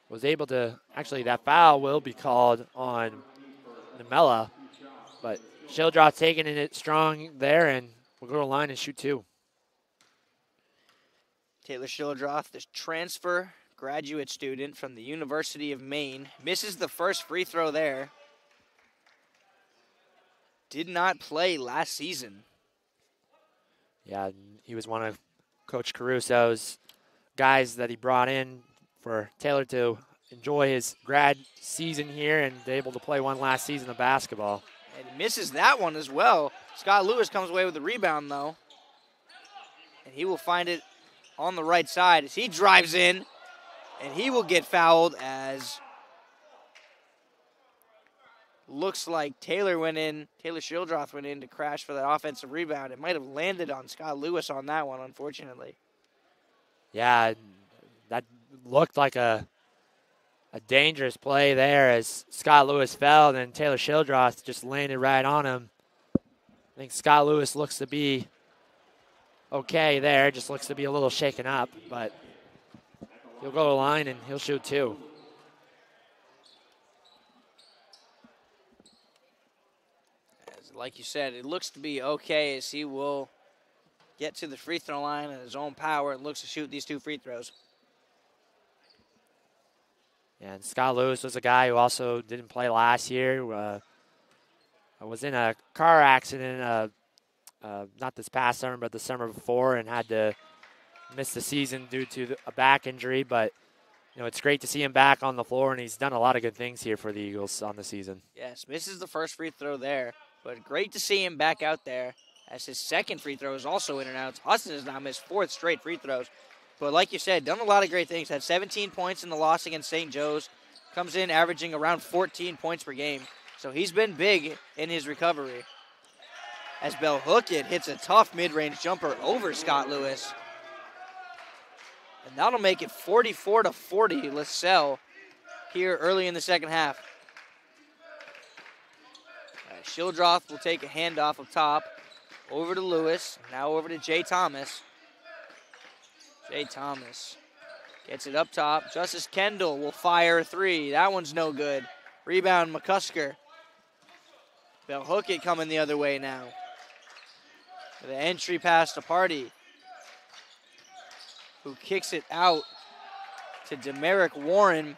was able to, actually that foul will be called on Namella, but Shildroth taking it strong there, and we'll go to the line and shoot two. Taylor Shildroth, this transfer graduate student from the University of Maine, misses the first free throw there. Did not play last season. Yeah, he was one of Coach Caruso's guys that he brought in for Taylor to enjoy his grad season here and be able to play one last season of basketball. And he misses that one as well. Scott Lewis comes away with the rebound, though. And he will find it on the right side as he drives in. And he will get fouled as looks like Taylor Shildroth went in to crash for that offensive rebound. It might have landed on Scott Lewis on that one, unfortunately. Yeah, that looked like a dangerous play there as Scott Lewis fell, and then Taylor Shildroth just landed right on him. I think Scott Lewis looks to be okay there, just looks to be a little shaken up, but he'll go to the line and he'll shoot two. Like you said, it looks to be okay as he will get to the free throw line at his own power and looks to shoot these two free throws. Yeah, and Scott Lewis was a guy who also didn't play last year. Was in a car accident, not this past summer, but the summer before, and had to miss the season due to a back injury. But, you know, it's great to see him back on the floor, and he's done a lot of good things here for the Eagles on the season. Yes, misses the first free throw there, but great to see him back out there as his second free throw is also in and out. Husson has now missed 4th straight free throws. But like you said, done a lot of great things. Had 17 points in the loss against St. Joe's. Comes in averaging around 14 points per game. So he's been big in his recovery. As Belhookit hits a tough mid-range jumper over Scott Lewis. And that'll make it 44-40 Lasell here early in the second half. Shildroth will take a handoff up top. Over to Lewis. Now over to Jay Thomas. Jay Thomas gets it up top. Justice Kendall will fire a three. That one's no good. Rebound, McCusker. Belhookit coming the other way now. The entry pass to Party, who kicks it out to Demerick Warren,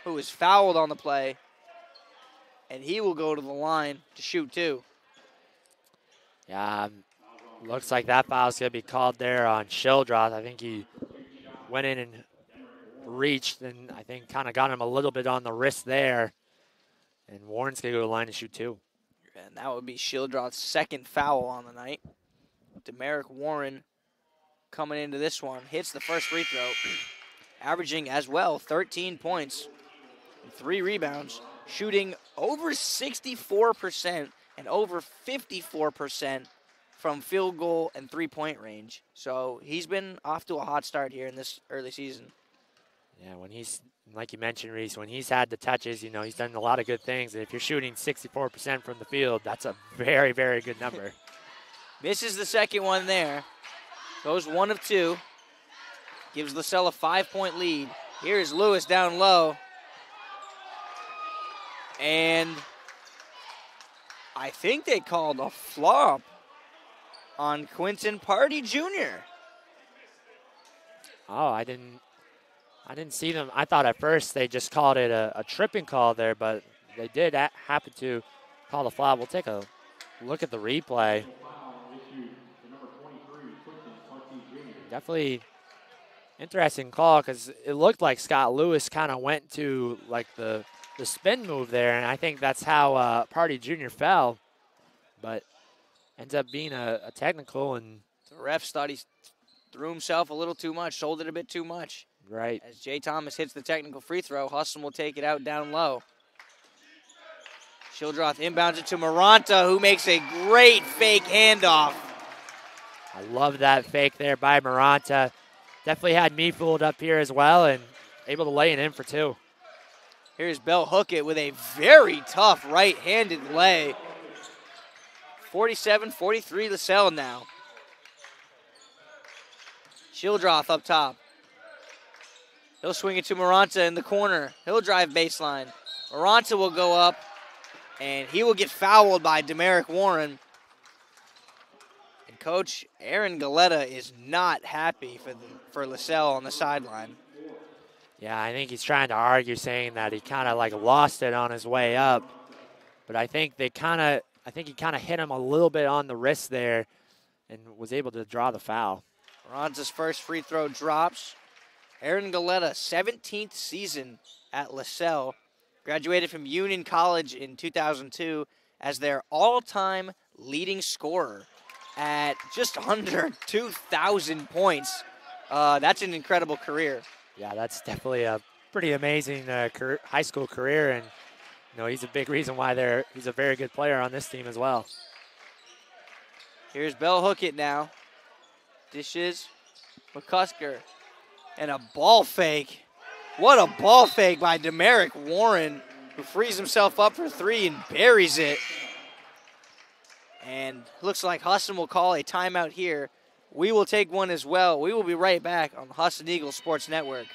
who is fouled on the play. And he will go to the line to shoot two. Yeah, looks like that foul's going to be called there on Shildroth. I think he went in and reached and I think kind of got him a little bit on the wrist there. And Warren's going to go to the line to shoot two. And that would be Shildroth's second foul on the night. Demerick Warren coming into this one. Hits the first free throw. Averaging as well 13 points and 3 rebounds. Shooting over 64% and over 54% from field goal and three-point range. So he's been off to a hot start here in this early season. Yeah, when he's, like you mentioned, Reese, when he's had the touches, you know, he's done a lot of good things. And if you're shooting 64% from the field, that's a very, very good number. Misses the second one there. Goes 1 of 2. Gives Lasell a 5-point lead. Here's Lewis down low. And I think they called a flop on Quinton Party Jr. Oh, I didn't see them. I thought at first they just called it a tripping call there, but they did happen to call the flop. We'll take a look at the replay. Definitely Interesting call because it looked like Scott Lewis kind of went to like the spin move there, and I think that's how Party Jr. fell. But ends up being a technical, and the refs thought he threw himself a little too much, sold it a bit too much. Right. As Jay Thomas hits the technical free throw, Husson will take it out down low. Shildroth inbounds it to Maranta, who makes a great fake handoff. I love that fake there by Maranta. Definitely had me fooled up here as well and able to lay it in for two. Here's Bell Hookett with a very tough right-handed lay. 47-43 Lasell now. Shildroth up top. He'll swing it to Maranta in the corner. He'll drive baseline. Maranta will go up, and he will get fouled by Demerick Warren. And Coach Aaron Galetta is not happy for Lasell on the sideline. Yeah, I think he's trying to argue, saying that he kind of like lost it on his way up. But I think he kind of hit him a little bit on the wrist there and was able to draw the foul. Maranta's first free throw drops. Aaron Galetta, 17th season at Lasell, graduated from Union College in 2002 as their all-time leading scorer at just under 2,000 points. That's an incredible career. Yeah, that's definitely a pretty amazing high school career, and he's a big reason why he's a very good player on this team as well. Here's Bell Hookett now. Dishes, McCusker, and a ball fake. What a ball fake by Demerick Warren, who frees himself up for three and buries it. And looks like Husson will call a timeout here. We will take one as well. We will be right back on the Husson Eagles Sports Network.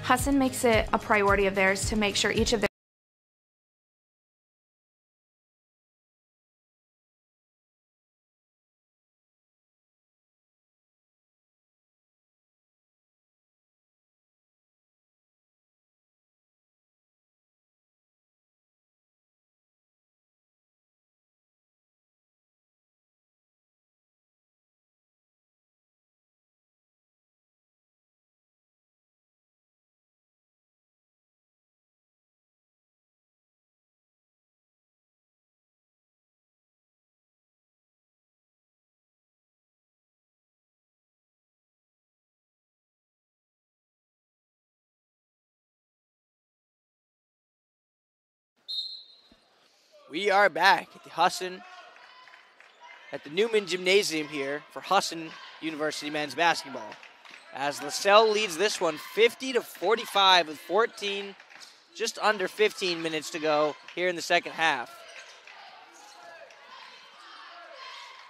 Husson makes it a priority of theirs to make sure each of their We are back at the Newman Gymnasium here for Husson University men's basketball. As Lasell leads this one 50-45 with just under 15 minutes to go here in the second half.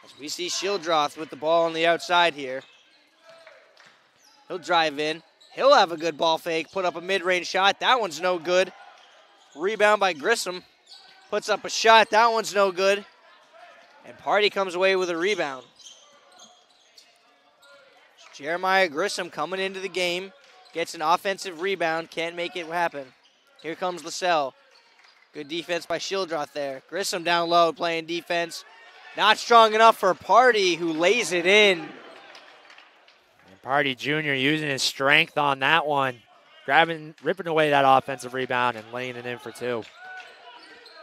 As we see Shildroth with the ball on the outside here. He'll drive in. He'll have a good ball fake, put up a mid-range shot. That one's no good. Rebound by Grissom. Puts up a shot. That one's no good. And Party comes away with a rebound. Jeremiah Grissom coming into the game. Gets an offensive rebound. Can't make it happen. Here comes Lasell. Good defense by Shildroth there. Grissom down low playing defense. Not strong enough for Party, who lays it in. And Party Jr. using his strength on that one. Ripping away that offensive rebound and laying it in for two.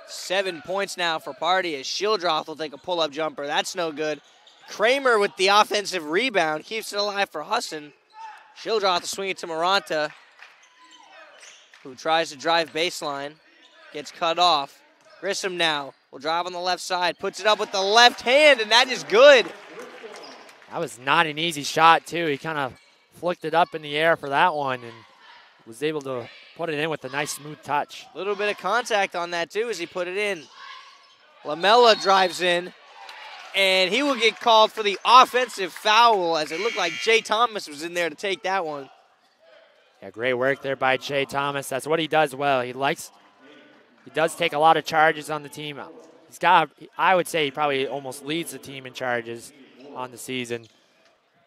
7 points now for Party as Shildroth will take a pull-up jumper. That's no good. Kramer with the offensive rebound keeps it alive for Husson. Shildroth will swing it to Maranta, who tries to drive baseline. Gets cut off. Grissom now will drive on the left side. Puts it up with the left hand, and that is good. That was not an easy shot, too. He kind of flicked it up in the air for that one and was able to put it in with a nice smooth touch. A little bit of contact on that too as he put it in. Lamella drives in, and he will get called for the offensive foul as it looked like Jay Thomas was in there to take that one. Yeah, great work there by Jay Thomas. That's what he does well. He likes He does take a lot of charges on the team. He's got, I would say he probably almost leads the team in charges on the season.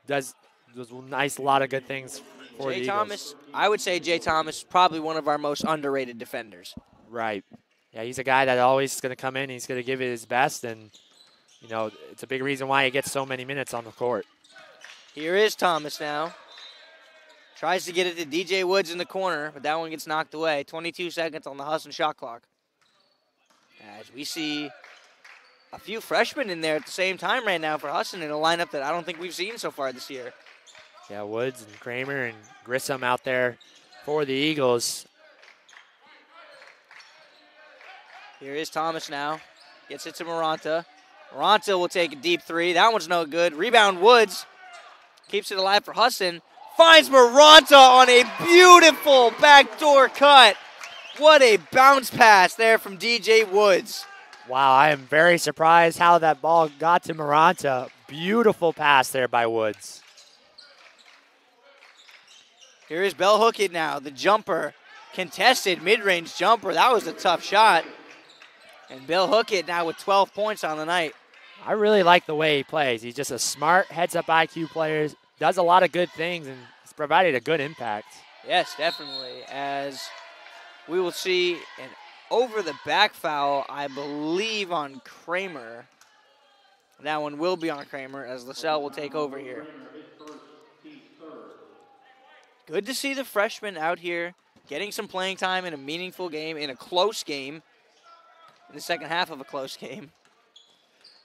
Does a lot of good things for the Eagles. Thomas, I would say Jay Thomas is probably one of our most underrated defenders. Right. Yeah, he's a guy that always is going to come in. He's going to give it his best, and, you know, it's a big reason why he gets so many minutes on the court. Here is Thomas now. Tries to get it to DJ Woods in the corner, but that one gets knocked away. 22 seconds on the Husson shot clock. As we see a few freshmen in there at the same time right now for Husson in a lineup that I don't think we've seen so far this year. Yeah, Woods and Kramer and Grissom out there for the Eagles. Here is Thomas now. Gets it to Maranta. Maranta will take a deep three. That one's no good. Rebound Woods. Keeps it alive for Husson. Finds Maranta on a beautiful backdoor cut. What a bounce pass there from DJ Woods. Wow, I am very surprised how that ball got to Maranta. Beautiful pass there by Woods. Here is Bell Hookett now, the jumper. Contested mid-range jumper. That was a tough shot. And Bell Hookett now with 12 points on the night. I really like the way he plays. He's just a smart, heads-up IQ player. Does a lot of good things, and he's provided a good impact. Yes, definitely. As we will see an over-the-back foul, I believe, on Kramer. That one will be on Kramer, as Lasell will take over here. Good to see the freshmen out here getting some playing time in a meaningful game, in a close game, in the second half of a close game.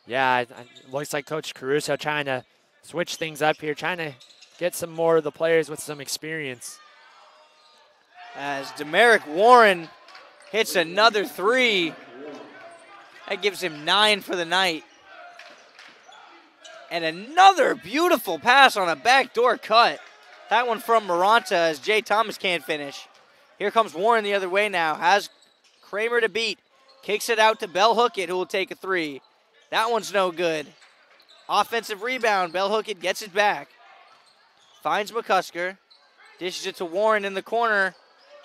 Yeah, it looks like Coach Caruso trying to switch things up here, trying to get some more of the players with some experience. As Demerick Warren hits another three. That gives him 9 for the night. And another beautiful pass on a backdoor cut. That one from Maranta as Jay Thomas can't finish. Here comes Warren the other way now. Has Kramer to beat. Kicks it out to Bell Hookett, who will take a three. That one's no good. Offensive rebound. Bell Hookett gets it back. Finds McCusker. Dishes it to Warren in the corner.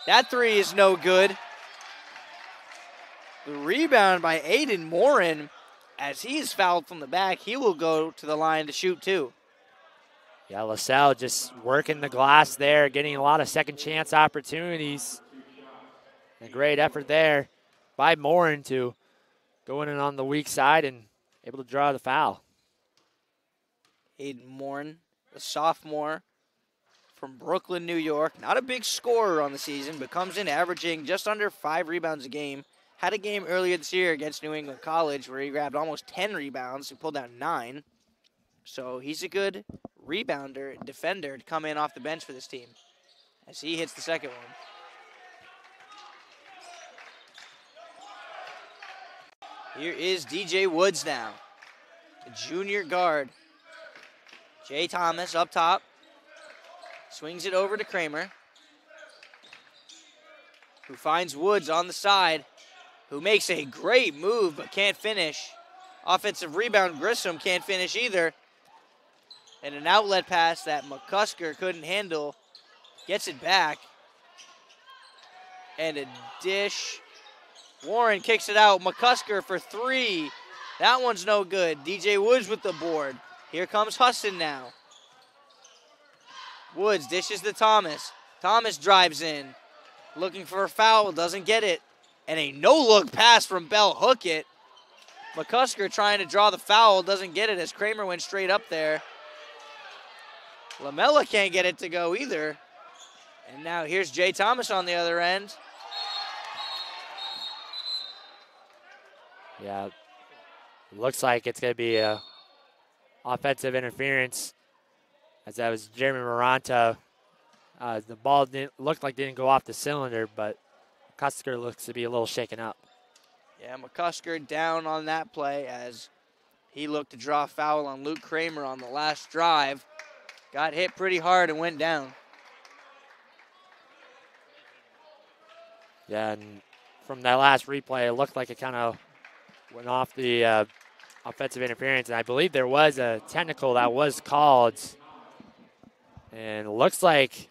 That three is no good. The rebound by Aiden Morin. As he is fouled from the back, he will go to the line to shoot two. Yeah, Lasell just working the glass there, getting a lot of second chance opportunities. A great effort there by Morin to go in and on the weak side and able to draw the foul. Aiden Morin, the sophomore from Brooklyn, New York. Not a big scorer on the season, but comes in averaging just under 5 rebounds a game. Had a game earlier this year against New England College where he grabbed almost 10 rebounds. He pulled down 9. So he's a good rebounder and defender to come in off the bench for this team as he hits the second one. Here is DJ Woods now, the junior guard. Jay Thomas up top. Swings it over to Kramer, who finds Woods on the side, who makes a great move but can't finish. Offensive rebound, Grissom can't finish either. And an outlet pass that McCusker couldn't handle. Gets it back. And a dish. Warren kicks it out. McCusker for three. That one's no good. DJ Woods with the board. Here comes Husson now. Woods dishes to Thomas. Thomas drives in. Looking for a foul. Doesn't get it. And a no-look pass from Bell Hookett. McCusker trying to draw the foul. Doesn't get it as Kramer went straight up there. Lamella can't get it to go either. And now here's Jay Thomas on the other end. Yeah, it looks like it's going to be a offensive interference, as that was Jeremy Maranta. The ball didn't go off the cylinder, but McCusker looks to be a little shaken up. Yeah, McCusker down on that play as he looked to draw a foul on Luke Kramer on the last drive. Got hit pretty hard and went down. Yeah, and from that last replay, it looked like it kind of went off the offensive interference, and I believe there was a technical that was called, and it looks like it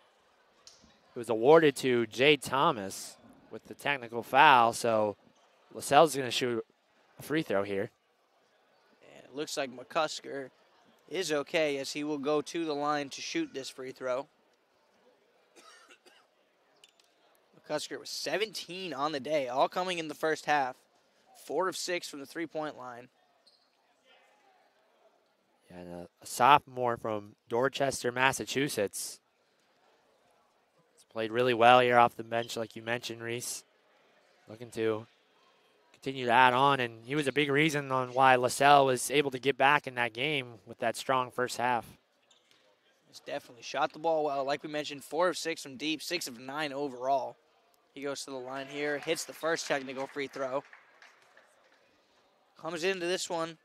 was awarded to Jay Thomas with the technical foul, so Lasell's going to shoot a free throw here. And it looks like McCusker is okay as he will go to the line to shoot this free throw. McCusker was 17 on the day, all coming in the first half. 4 of 6 from the three-point line. And a sophomore from Dorchester, Massachusetts. He's played really well here off the bench, like you mentioned, Reese. Looking to continue to add on, and he was a big reason on why Lasell was able to get back in that game with that strong first half. He's definitely shot the ball well. Like we mentioned, 4 of 6 from deep, 6 of 9 overall. He goes to the line here, hits the first technical free throw. Comes into this one,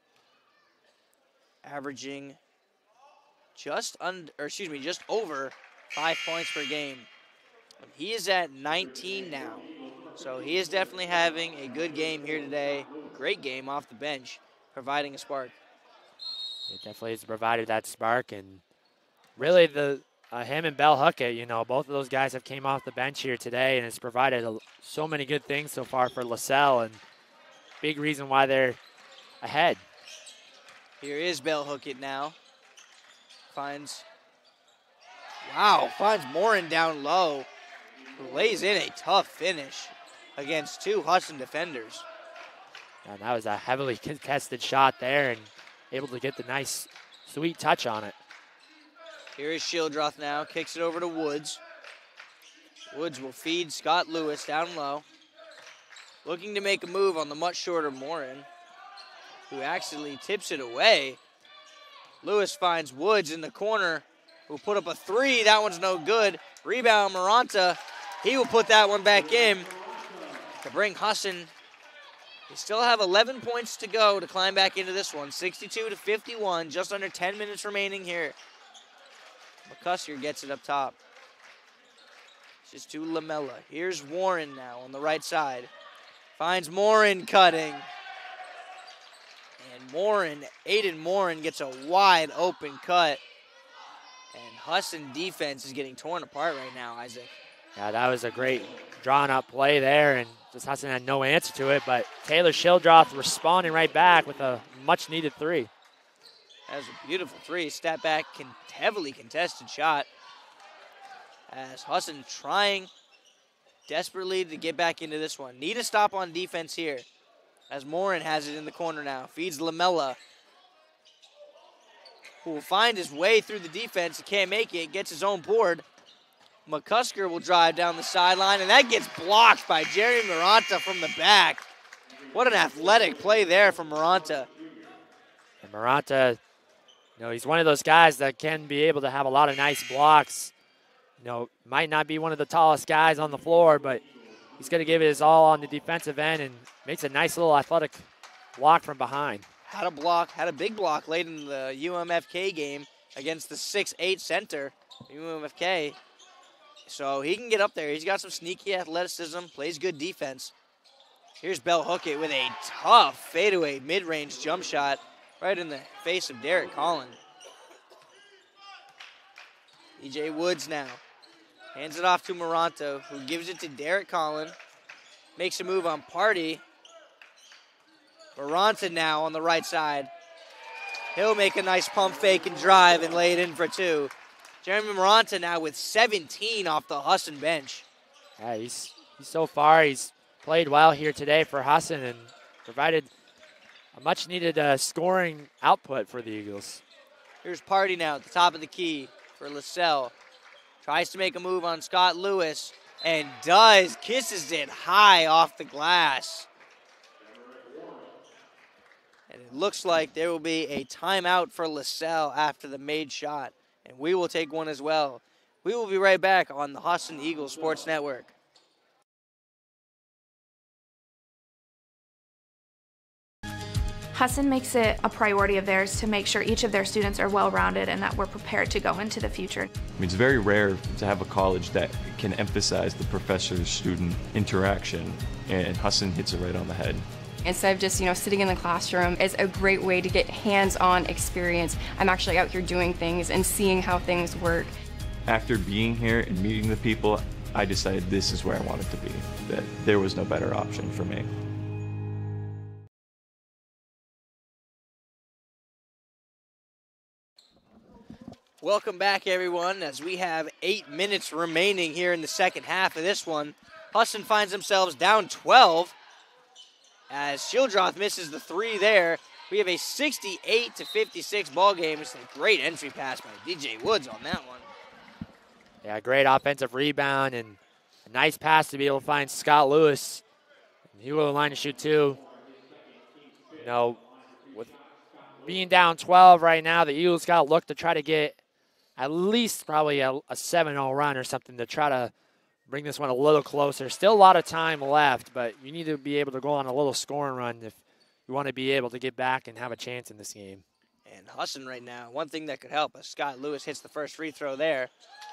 averaging just over 5 points per game. He is at 19 now. So he is definitely having a good game here today. Great game off the bench, providing a spark. It definitely has provided that spark, and really him and Bell Huckett, both of those guys have came off the bench here today, and it's provided so many good things so far for Lasell, and big reason why they're ahead. Here is Bell Huckett now. Finds Morin down low, who lays in a tough finish against 2 Husson defenders. And that was a heavily contested shot there, and able to get the nice, sweet touch on it. Here is Shildroth now, kicks it over to Woods. Woods will feed Scott Lewis down low. Looking to make a move on the much shorter Morin, who accidentally tips it away. Lewis finds Woods in the corner, who put up a 3. That one's no good. Rebound, Maranta. He will put that one back in to bring Husson. They still have 11 points to go to climb back into this one. 62-51, just under 10 minutes remaining here. McCusker gets it up top. Just to Lamella. Here's Warren now on the right side. Finds Morin cutting. And Aiden Morin gets a wide open cut. And Husson defense is getting torn apart right now, Isaac. Yeah, that was a great drawn-up play there, and just Husson had no answer to it, but Taylor Shildroth responding right back with a much-needed 3. That was a beautiful 3. Step back, heavily contested shot. As Husson trying desperately to get back into this one. Need a stop on defense here. As Morin has it in the corner now. Feeds Lamella, who will find his way through the defense. He can't make it. Gets his own board. McCusker will drive down the sideline, and that gets blocked by Jeremy Maranta from the back. What an athletic play there from Maranta. And Maranta, he's one of those guys that can be able to have a lot of nice blocks. Might not be one of the tallest guys on the floor, but he's going to give it his all on the defensive end and makes a nice little athletic block from behind. Had a big block late in the UMFK game against the 6'8 center, UMFK. So he can get up there. He's got some sneaky athleticism, plays good defense. Here's Bell Huckett with a tough fadeaway mid-range jump shot right in the face of Derek Collin. E.J. Woods now hands it off to Maranta, who gives it to Derek Collin. Makes a move on Party. Maranta now on the right side. He'll make a nice pump fake and drive and lay it in for 2. Jeremy Maranta now with 17 off the Husson bench. Yeah, he's played well here today for Husson and provided a much-needed scoring output for the Eagles. Here's Party now at the top of the key for Lasell. Tries to make a move on Scott Lewis and does. Kisses it high off the glass. And it looks like there will be a timeout for Lasell after the made shot. And we will take one as well. We will be right back on the Husson Eagles Sports Network. Husson makes it a priority of theirs to make sure each of their students are well-rounded and that we're prepared to go into the future. It's very rare to have a college that can emphasize the professor-student interaction, and Husson hits it right on the head. Instead of just, sitting in the classroom, it's a great way to get hands-on experience. I'm actually out here doing things and seeing how things work. After being here and meeting the people, I decided this is where I wanted to be, that there was no better option for me. Welcome back, everyone, as we have 8 minutes remaining here in the second half of this one. Husson finds themselves down 12 as Shildroth misses the 3 there. We have a 68-56 ball game. It's a great entry pass by DJ Woods on that one. Yeah, great offensive rebound and a nice pass to be able to find Scott Lewis. He will line to shoot 2. You know, with being down 12 right now, the Eagles got to look to try to get at least probably a 7-0 run or something to try to bring this one a little closer. Still a lot of time left, but you need to be able to go on a little scoring run if you want to be able to get back and have a chance in this game. And Husson right now, one thing that could help is Scott Lewis hits the first free throw there.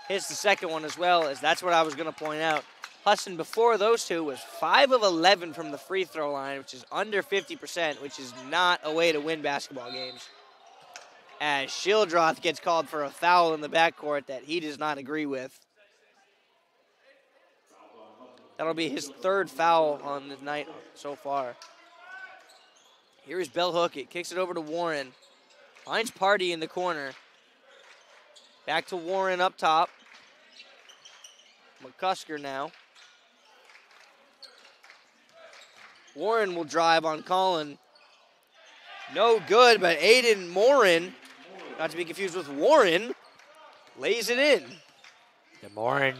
Hits the second one as well, as that's what I was going to point out. Husson, before those two, was 5 of 11 from the free throw line, which is under 50%, which is not a way to win basketball games. As Shildroth gets called for a foul in the backcourt that he does not agree with. That'll be his 3rd foul on the night so far. Here's Bell Hookett, kicks it over to Warren. Finds Party in the corner. Back to Warren up top. McCusker now. Warren will drive on Colin. No good, but Aiden Morin, not to be confused with Warren, lays it in. Yeah, Morin,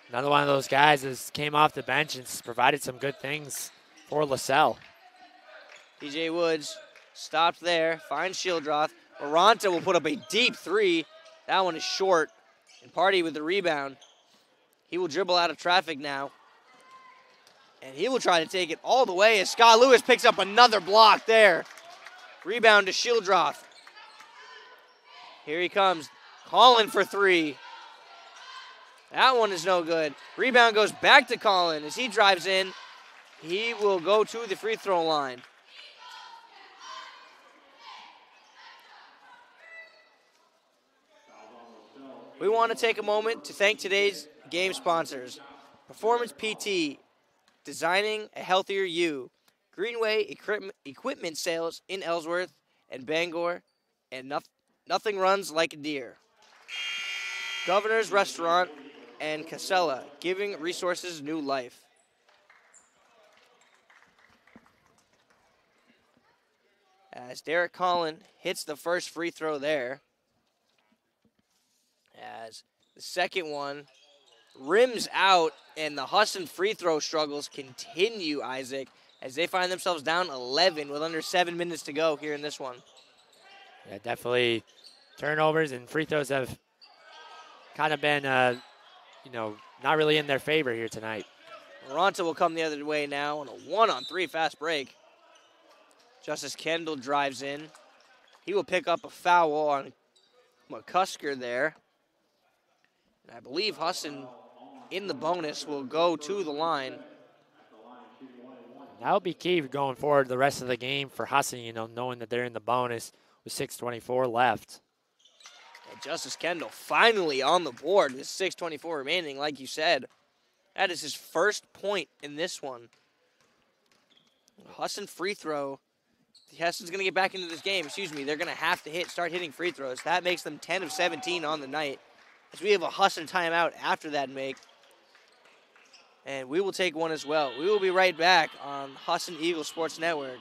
another one of those guys that came off the bench and provided some good things for Lasell. DJ Woods stopped there, finds Shildroth. Maranta will put up a deep 3. That one is short. And Party with the rebound. He will dribble out of traffic now. And he will try to take it all the way as Scott Lewis picks up another block there. Rebound to Shildroth. Here he comes. Colin for 3. That one is no good. Rebound goes back to Colin as he drives in. He will go to the free throw line. We want to take a moment to thank today's game sponsors. Performance PT, designing a healthier you. Greenway Equipment Sales in Ellsworth and Bangor. And nothing runs like a deer. Governor's Restaurant and Casella, giving resources new life. As Derek Collin hits the first free throw there. As the second one rims out, and the Husson free throw struggles continue, Isaac, as they find themselves down 11 with under 7 minutes to go here in this one. Yeah, definitely turnovers and free throws have kind of been, not really in their favor here tonight. Maranta will come the other way now on a 1-on-3 fast break. Justice Kendall drives in. He will pick up a foul on McCusker there. And I believe Husson in the bonus will go to the line. That would be key going forward the rest of the game for Husson, knowing that they're in the bonus with 6:24 left. And Justice Kendall finally on the board with 6:24 remaining, like you said. That is his first point in this one. Husson free throw. Husson's going to get back into this game. They're going to have to start hitting free throws. That makes them 10 of 17 on the night. As we have a Husson timeout after that make. And we will take one as well. We will be right back on Husson Eagles Sports Network.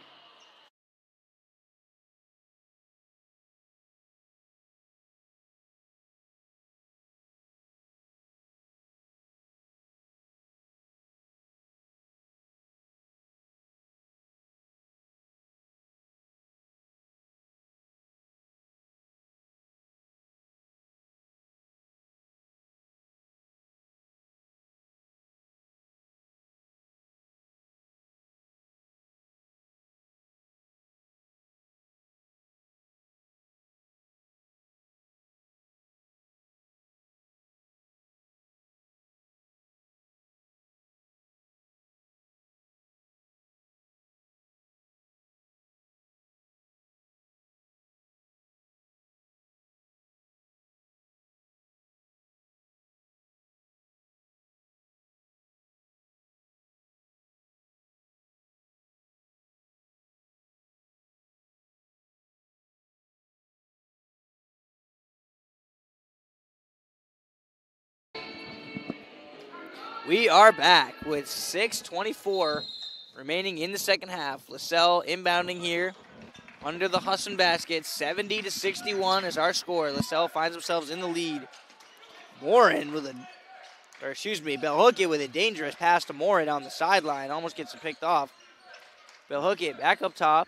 We are back with 6:24 remaining in the second half. Lasell inbounding here under the Husson basket. 70-61 is our score. Lasell finds themselves in the lead. Morin with Belhookett with a dangerous pass to Morin on the sideline. Almost gets it picked off. Belhookett back up top.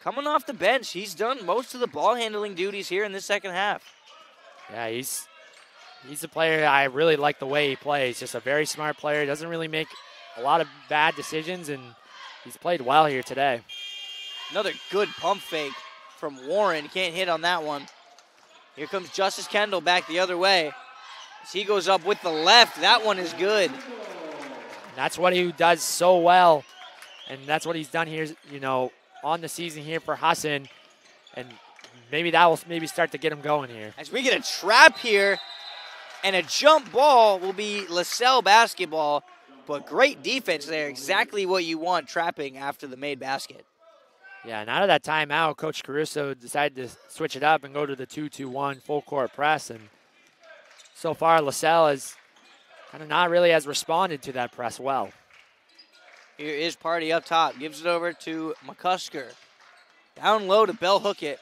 Coming off the bench, he's done most of the ball handling duties here in this second half. Yeah, he's a player I really like the way he plays. Just a very smart player. Doesn't really make a lot of bad decisions, and he's played well here today. Another good pump fake from Warren. Can't hit on that one. Here comes Justice Kendall back the other way. As he goes up with the left. That one is good. That's what he does so well, and that's what he's done here, on the season here for Husson, and maybe that will start to get him going here. As we get a trap here, and a jump ball will be Lasell basketball, but great defense there. Exactly what you want trapping after the made basket. Yeah, and out of that timeout, Coach Caruso decided to switch it up and go to the 2-2-1 full court press, and so far Lasell has kind of not really has responded to that press well. Here is Party up top. Gives it over to McCusker. Down low to Belhookett.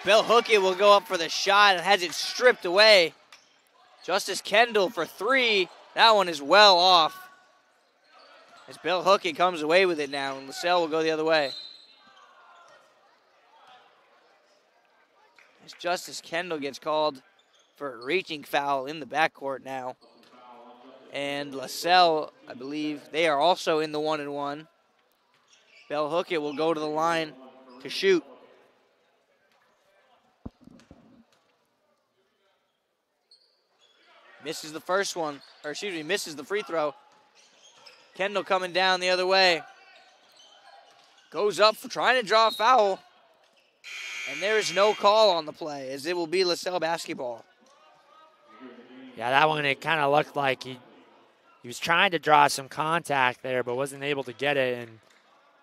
Belhookett will go up for the shot and has it stripped away. Justice Kendall for three. That one is well off. As Belhookett comes away with it now, and Lasell will go the other way. As Justice Kendall gets called for a reaching foul in the backcourt now. And Lasell, I believe, they are also in the 1-and-1. Belhookett will go to the line to shoot. Misses the first one, misses the free throw. Kendall coming down the other way. Goes up for trying to draw a foul. And there is no call on the play, as it will be Lasell basketball. Yeah, that one, it kind of looked like he was trying to draw some contact there, but wasn't able to get it, and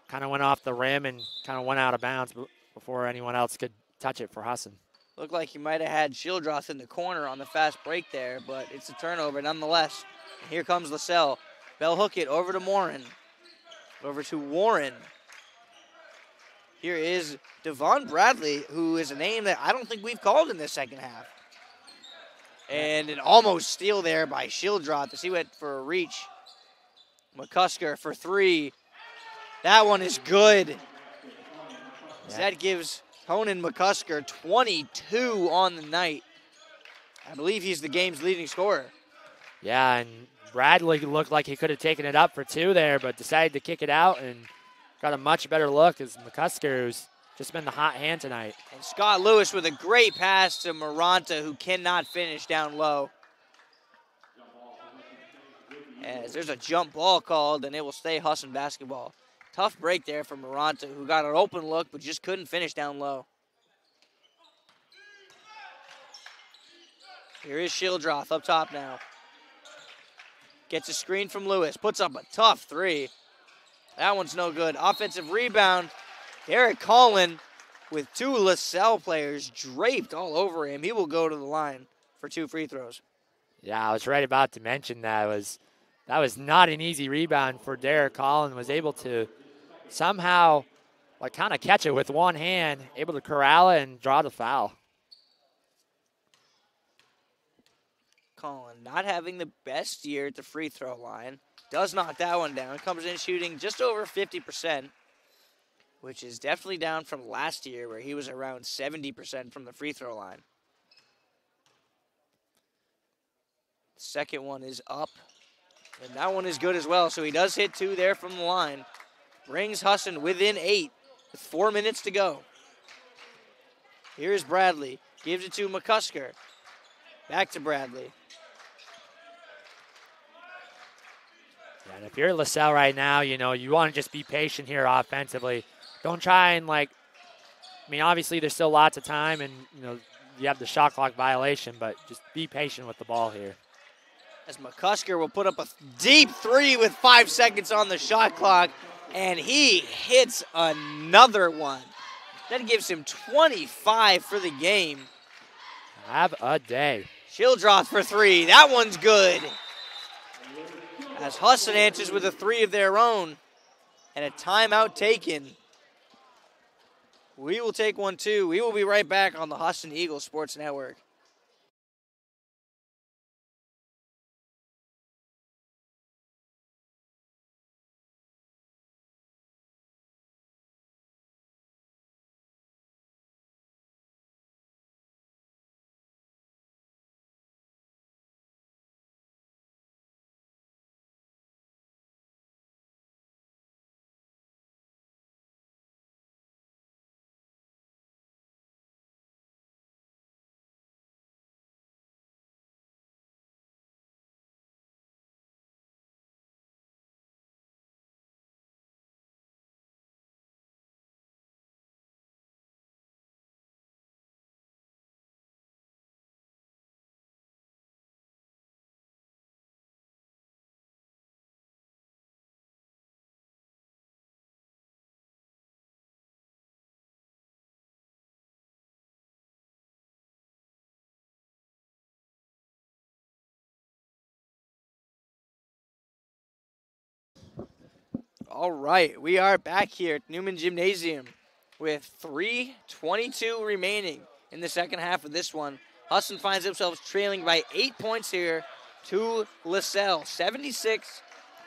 kind of went off the rim and kind of went out of bounds before anyone else could touch it for Husson. Looked like he might have had Shildroth in the corner on the fast break there, but it's a turnover nonetheless. And here comes Lasell. Belhookett over to Morin. Over to Warren. Here is Devon Bradley, who is a name that I don't think we've called in this second half. And an almost steal there by Shildroth as he went for a reach. McCusker for three. That one is good. Yeah. That gives Conan McCusker 22 on the night. I believe he's the game's leading scorer. Yeah, and Bradley looked like he could have taken it up for two there, but decided to kick it out and got a much better look as McCusker, who's just been the hot hand tonight. And Scott Lewis with a great pass to Maranta, who cannot finish down low. As there's a jump ball called, and it will stay Husson basketball. Tough break there for Maranta, who got an open look but just couldn't finish down low. Here is Shildroth up top now. Gets a screen from Lewis, puts up a tough three. That one's no good. Offensive rebound. Derek Collin with two Lasell players draped all over him. He will go to the line for two free throws. Yeah, I was right about to mention that was not an easy rebound for Derek Collin. Was able to somehow kind of catch it with one hand, able to corral it and draw the foul. Collin not having the best year at the free throw line. Does knock that one down. Comes in shooting just over 50%, which is definitely down from last year where he was around 70% from the free throw line. Second one is up, and that one is good as well. So he does hit two there from the line. Brings Husson within 8 with 4 minutes to go. Here's Bradley. Gives it to McCusker. Back to Bradley. Yeah, and if you're Lasell right now, you want to just be patient here offensively. Don't try and obviously there's still lots of time and, you have the shot clock violation, but just be patient with the ball here. As McCusker will put up a deep three with 5 seconds on the shot clock, and he hits another one. That gives him 25 for the game. Have a day. Shildroth for three. That one's good. as Husson answers with a 3 of their own and a timeout taken. We will take one too. We will be right back on the Husson Eagles Sports Network. All right, we are back here at Newman Gymnasium with 3:22 remaining in the second half of this one. Husson finds themselves trailing by 8 points here to Lasell, 76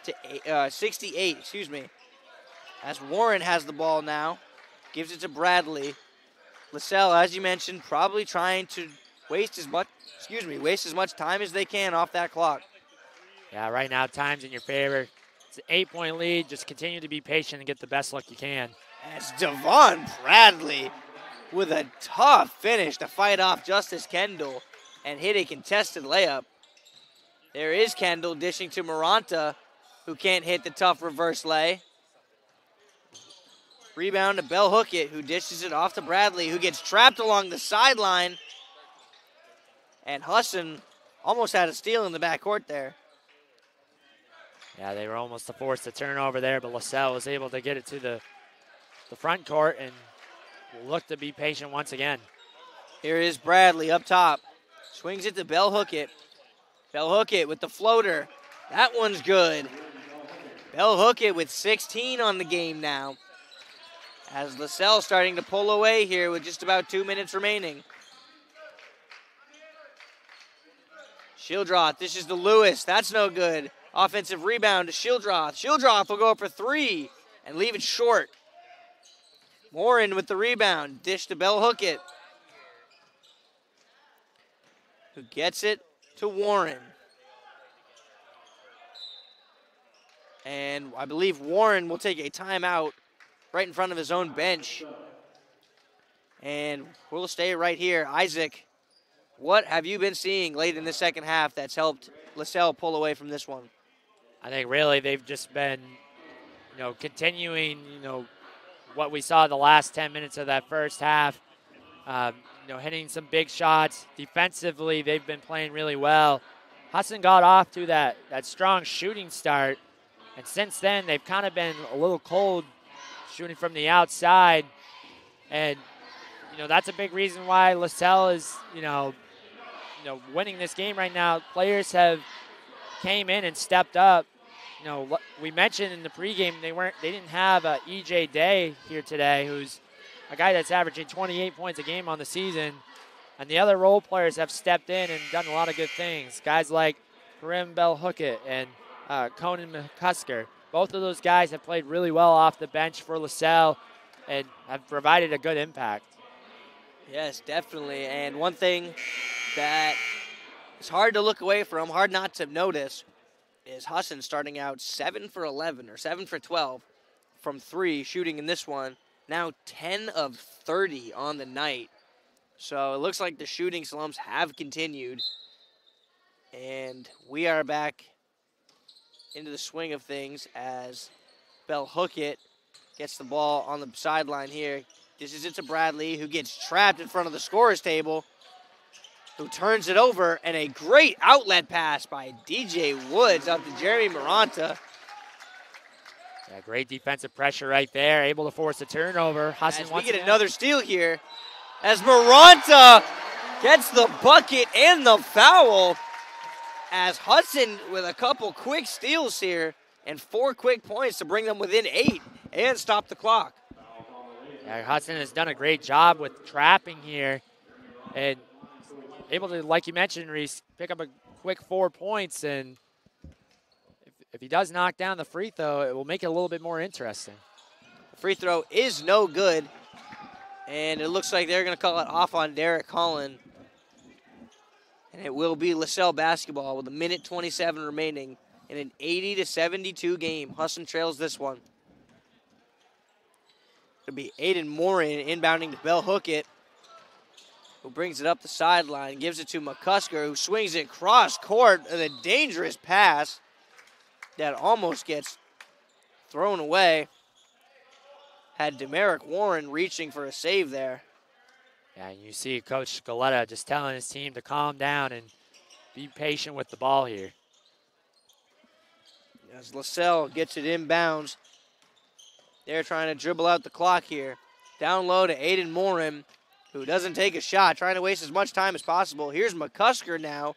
to 68, as Warren has the ball now, gives it to Bradley. Lasell, as you mentioned, probably trying to waste as much time as they can off that clock. Yeah, right now time's in your favor. It's an 8-point lead. Just continue to be patient and get the best luck you can. As Devon Bradley with a tough finish to fight off Justice Kendall and hit a contested layup. There is Kendall dishing to Maranta, who can't hit the tough reverse lay. Rebound to Bell Hookett, who dishes it off to Bradley, who gets trapped along the sideline. And Husson almost had a steal in the backcourt there. Yeah, they were almost to force the turnover there, but Lasell was able to get it to the front court and look to be patient once again. Here is Bradley up top. Swings it to Bell Hookett. Bell Hookett with the floater. That one's good. Bell Hookett with 16 on the game now. As Lasell starting to pull away here with just about 2 minutes remaining. Shildroth dishes to Lewis. That's no good. Offensive rebound to Shildroth. Shildroth will go up for 3 and leave it short. Warren with the rebound. Dish to Bell Hookett, who gets it to Warren. And I believe Warren will take a timeout right in front of his own bench. And we'll stay right here. Isaac, what have you been seeing late in the second half that's helped Lasell pull away from this one? I think really they've just been, continuing, what we saw the last 10 minutes of that first half. Hitting some big shots. Defensively, they've been playing really well. Husson got off to that strong shooting start, and since then they've kind of been a little cold shooting from the outside, and that's a big reason why Lasell is winning this game right now. Players have came in and stepped up. We mentioned in the pregame they didn't have EJ Day here today, who's a guy that's averaging 28 points a game on the season, and the other role players have stepped in and done a lot of good things. Guys like Karim Bell Hookett and Conan McCusker. Both of those guys have played really well off the bench for Lasell and have provided a good impact. Yes, definitely. And one thing that is hard to look away from, hard not to notice, is Husson starting out 7 for 11 or 7 for 12 from 3, shooting in this one. Now 10 of 30 on the night. So it looks like the shooting slumps have continued. And we are back into the swing of things as Bell Hookett gets the ball on the sideline here. Dishes it to Bradley, who gets trapped in front of the scorer's table, who turns it over, and a great outlet pass by DJ Woods up to Jeremy Maranta. Yeah, great defensive pressure right there, able to force a turnover. Husson as we get another steal here, as Maranta gets the bucket and the foul. as Husson with a couple quick steals here and 4 quick points to bring them within 8 and stop the clock. Yeah, Husson has done a great job with trapping here and able to, like you mentioned, Reese, pick up a quick 4 points. And if he does knock down the free throw, it will make it a little bit more interesting. The free throw is no good, and it looks like they're going to call it off on Derek Collin. And it will be Lasell basketball with 1:27 remaining in an 80-72 game. Husson trails this one. It'll be Aiden Morin inbounding to Bell Hookett, who brings it up the sideline, gives it to McCusker, who swings it cross court with a dangerous pass that almost gets thrown away. Had Demerick Warren reaching for a save there. Yeah, you see Coach Scaletta just telling his team to calm down and be patient with the ball here. As Lasell gets it inbounds, they're trying to dribble out the clock here. Down low to Aiden Morin, who doesn't take a shot, trying to waste as much time as possible. Here's McCusker now.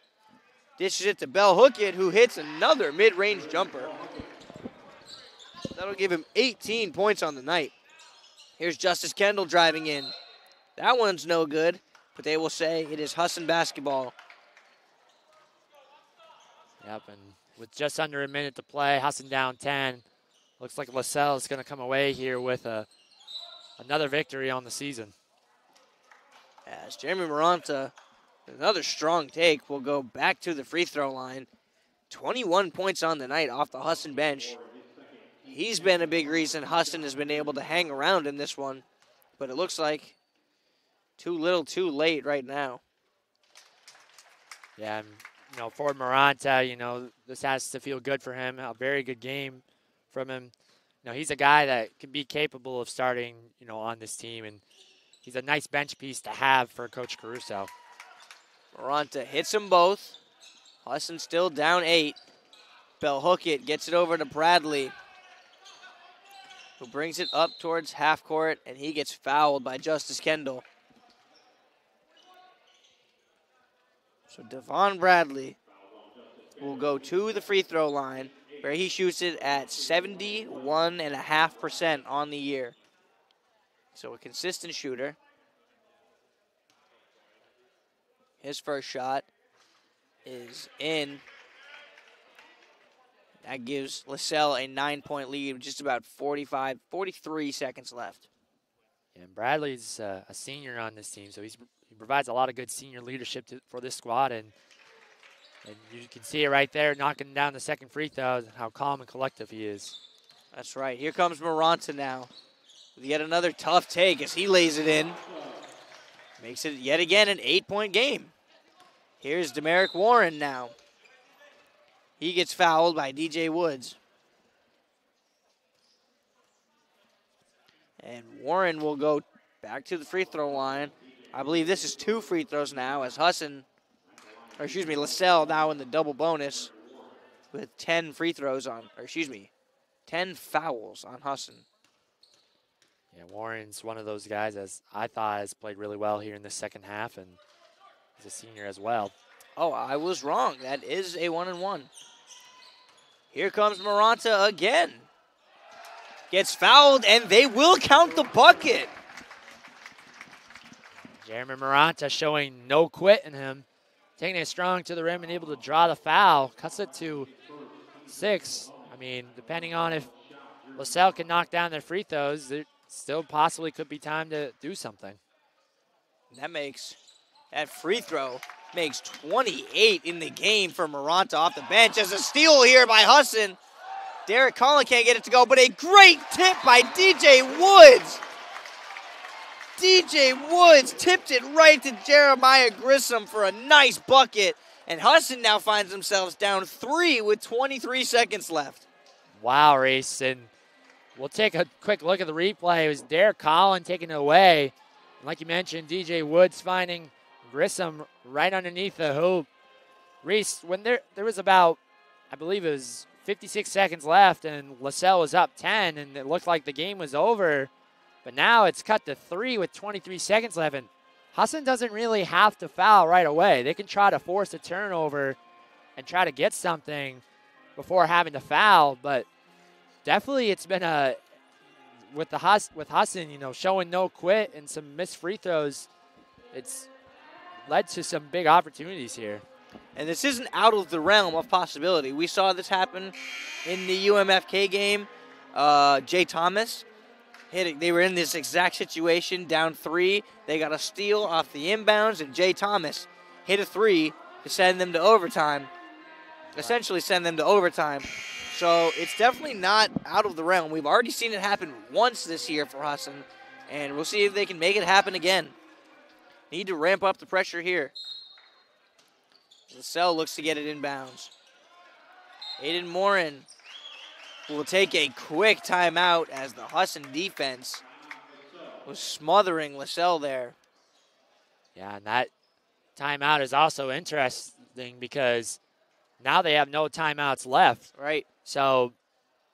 Dishes it to Bell Hookett, who hits another mid-range jumper. That'll give him 18 points on the night. Here's Justice Kendall driving in. That one's no good, but they will say it is Husson basketball. Yep, and with just under a minute to play, Husson down 10. Looks like Lasell is going to come away here with another victory on the season. As Jeremy Maranta, another strong take, will go back to the free throw line. 21 points on the night off the Husson bench. He's been a big reason Husson has been able to hang around in this one, but it looks like too little too late right now. Yeah, and, for Maranta, this has to feel good for him. A very good game from him. He's a guy that can be capable of starting, on this team, and he's a nice bench piece to have for Coach Caruso. Maranta hits them both. Husson still down 8. Bell Hookett gets it over to Bradley, who brings it up towards half court, and he gets fouled by Justice Kendall. So Devon Bradley will go to the free throw line, where he shoots it at 71.5% on the year. So a consistent shooter. His first shot is in. That gives Lasell a 9-point lead with just about 43 seconds left. And Bradley's a senior on this team, so he provides a lot of good senior leadership for this squad, and you can see it right there, knocking down the second free throw, how calm and collective he is. That's right. Here comes Maranta now with yet another tough take as he lays it in. Makes it yet again an 8-point game. Here's Demerick Warren now. He gets fouled by DJ Woods. And Warren will go back to the free throw line. I believe this is 2 free throws now as Lasell now in the double bonus with 10 fouls on Husson. Yeah, Warren's one of those guys, as I thought, has played really well here in the second half, and he's a senior as well. Oh, I was wrong. That is a 1-and-1. Here comes Maranta again. Gets fouled, and they will count the bucket. Jeremy Maranta showing no quit in him. Taking it strong to the rim and able to draw the foul. Cuts it to 6. I mean, depending on if Lasell can knock down their free throws, there still possibly could be time to do something. That free throw makes 28 in the game for Maranta off the bench. As a steal here by Husson. Derek Collin can't get it to go, but a great tip by DJ Woods. DJ Woods tipped it right to Jeremiah Grissom for a nice bucket. And Husson now finds themselves down 3 with 23 seconds left. Wow, Reese. And we'll take a quick look at the replay. It was Derek Collin taking it away. And like you mentioned, DJ Woods finding Grissom right underneath the hoop. Reese, when there was about, I believe it was 56 seconds left, and Lasell was up 10, and it looked like the game was over. But now it's cut to 3 with 23 seconds left, and Husson doesn't really have to foul right away. They can try to force a turnover and try to get something before having to foul. But definitely it's been with Husson, showing no quit and some missed free throws, it's led to some big opportunities here. And this isn't out of the realm of possibility. We saw this happen in the UMFK game. Jay Thomas they were in this exact situation, down 3. They got a steal off the inbounds, and Jay Thomas hit a 3 to send them to overtime, essentially send them to overtime. So it's definitely not out of the realm. We've already seen it happen once this year for Husson, and we'll see if they can make it happen again. Need to ramp up the pressure here. Lasell looks to get it inbounds. Aiden Morin will take a quick timeout as the Husson defense was smothering Lasell there. Yeah, and that timeout is also interesting because now they have no timeouts left. Right. So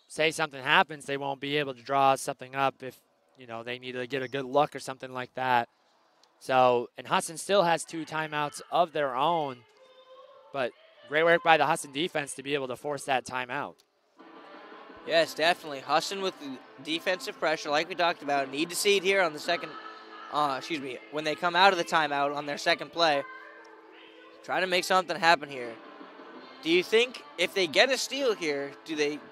say something happens, they won't be able to draw something up if, they need to get a good look or something like that. So, and Husson still has 2 timeouts of their own, but great work by the Husson defense to be able to force that timeout. Yes, definitely. Husson with the defensive pressure, like we talked about. Need to see it here on the second, when they come out of the timeout on their second play. Try to make something happen here. Do you think if they get a steal here,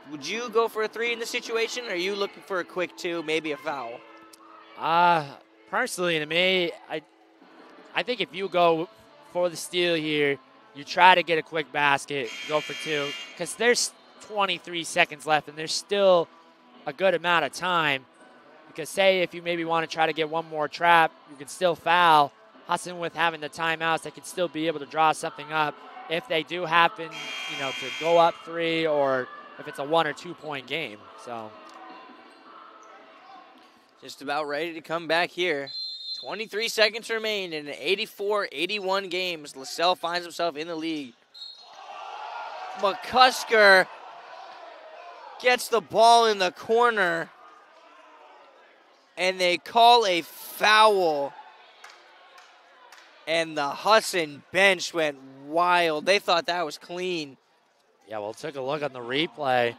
would you go for a 3 in this situation, or are you looking for a quick 2, maybe a foul? Personally, to me, I think if you go for the steal here, you try to get a quick basket, go for 2, because there's 23 seconds left, and there's still a good amount of time. Because say if you maybe want to try to get one more trap, you can still foul. Husson with having the timeouts, they could still be able to draw something up if they do happen, to go up 3 or if it's a 1 or 2 point game. So just about ready to come back here. 23 seconds remain in an 84-81 games. Lasell finds himself in the league. McCusker gets the ball in the corner, and they call a foul. And the Husson bench went wild. They thought that was clean. Yeah, well, took a look on the replay.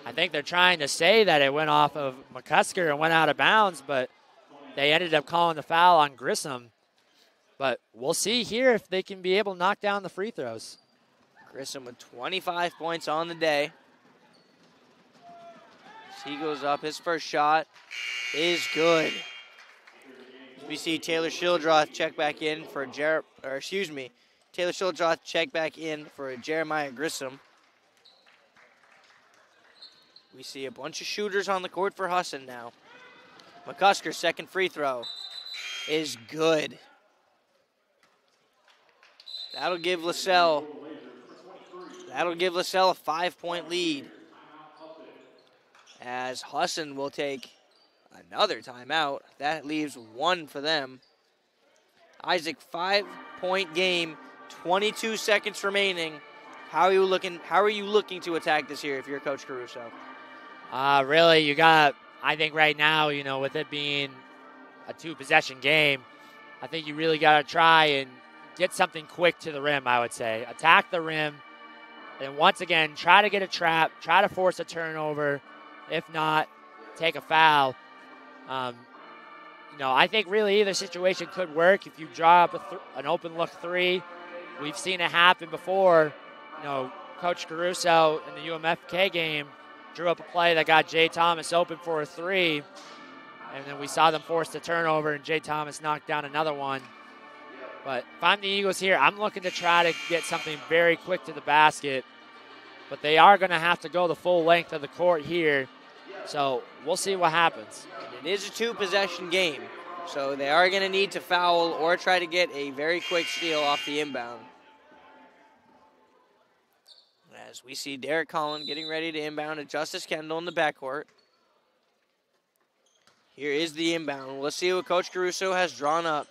I think they're trying to say that it went off of McCusker and went out of bounds, but they ended up calling the foul on Grissom. But we'll see here if they can be able to knock down the free throws. Grissom with 25 points on the day. As he goes up, his first shot is good. We see Taylor Shildroth check back in for Taylor Shildroth check back in for Jeremiah Grissom. We see a bunch of shooters on the court for Husson now. McCusker's second free throw is good. That'll give Lasell a 5-point lead, as Husson will take another timeout. That leaves 1 for them. Isaac, 5-point game, 22 seconds remaining. How are you looking to attack this here if you're Coach Caruso? Really, I think right now, with it being a 2-possession game, I think you really got to try and get something quick to the rim, I would say. Attack the rim, and once again, try to get a trap, try to force a turnover. If not, take a foul. I think really either situation could work. If you draw up an open look 3, we've seen it happen before. Coach Caruso in the UMFK game drew up a play that got Jay Thomas open for a 3, and then we saw them force the turnover, and Jay Thomas knocked down another one. But if I'm the Eagles here, I'm looking to try to get something very quick to the basket, but they are going to have to go the full length of the court here, so we'll see what happens. It is a 2-possession game, so they are going to need to foul or try to get a very quick steal off the inbound. As we see Derek Collin getting ready to inbound at Justice Kendall in the backcourt. Here is the inbound. Let's see what Coach Caruso has drawn up.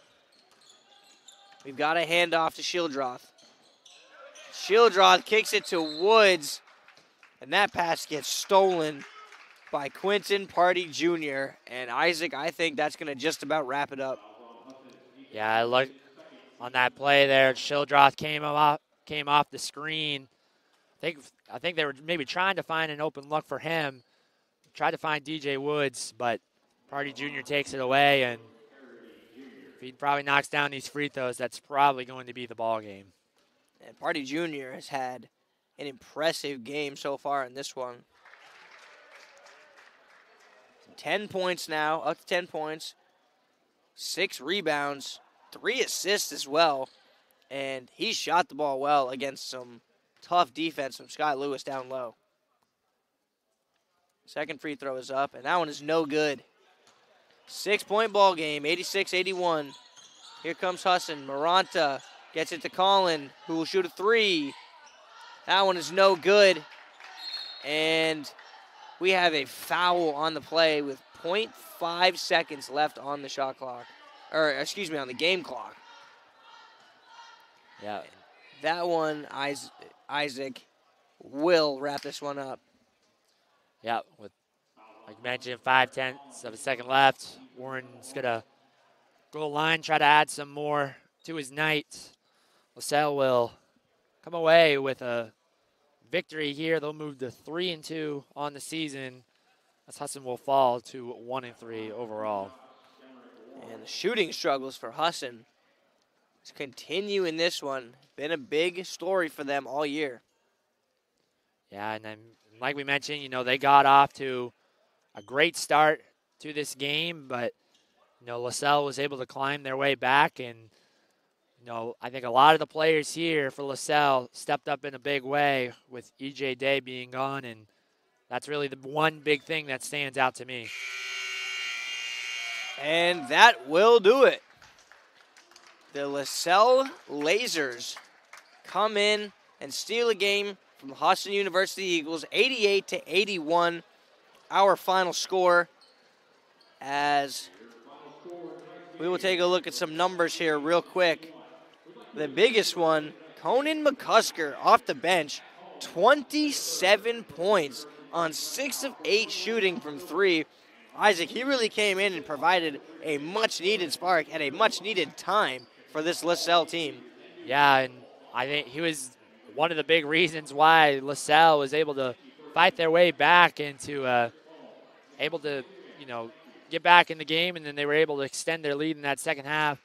We've got a handoff to Shildroth. Shildroth kicks it to Woods, and that pass gets stolen by Quinton Party Jr. And Isaac, I think that's going to just about wrap it up. Yeah, I look on that play there. Shildroth came came off the screen. I think they were maybe trying to find an open look for him. Tried to find DJ Woods, but Party Jr. takes it away, and if he probably knocks down these free throws, that's probably going to be the ball game. And Party Jr. has had an impressive game so far in this one. 10 points now, up to 10 points, 6 rebounds, 3 assists as well, and he shot the ball well against some tough defense from Scott Lewis down low. Second free throw is up, and that one is no good. 6-point ball game, 86-81. Here comes Husson. Maranta gets it to Colin, who will shoot a 3. That one is no good. And we have a foul on the play with 0.5 seconds left on the shot clock. Or, excuse me, on the game clock. Yeah. That one, Isaac will wrap this one up. Yeah, with, like you mentioned, 5/10 of a second left. Warren's going to go to the line, try to add some more to his night. Lasell will come away with a victory here. They'll move to 3-2 on the season, as Husson will fall to 1-3 overall. And the shooting struggles for Husson continue in this one. Been a big story for them all year. Yeah, and then like we mentioned, you know, they got off to a great start to this game, but, you know, Lasell was able to climb their way back, and, you know, I think a lot of the players here for Lasell stepped up in a big way with E.J. Day being gone, and that's really the one big thing that stands out to me. And that will do it. The Lasell Lasers come in and steal a game from the Husson University Eagles, 88-81, our final score, as we will take a look at some numbers here real quick. The biggest one, Conan McCusker off the bench, 27 points on 6 of 8 shooting from 3. Isaac, he really came in and provided a much-needed spark at a much-needed time for this Lasell team. Yeah, and I think he was one of the big reasons why Lasell was able to fight their way back into able to, you know, get back in the game, and then they were able to extend their lead in that second half.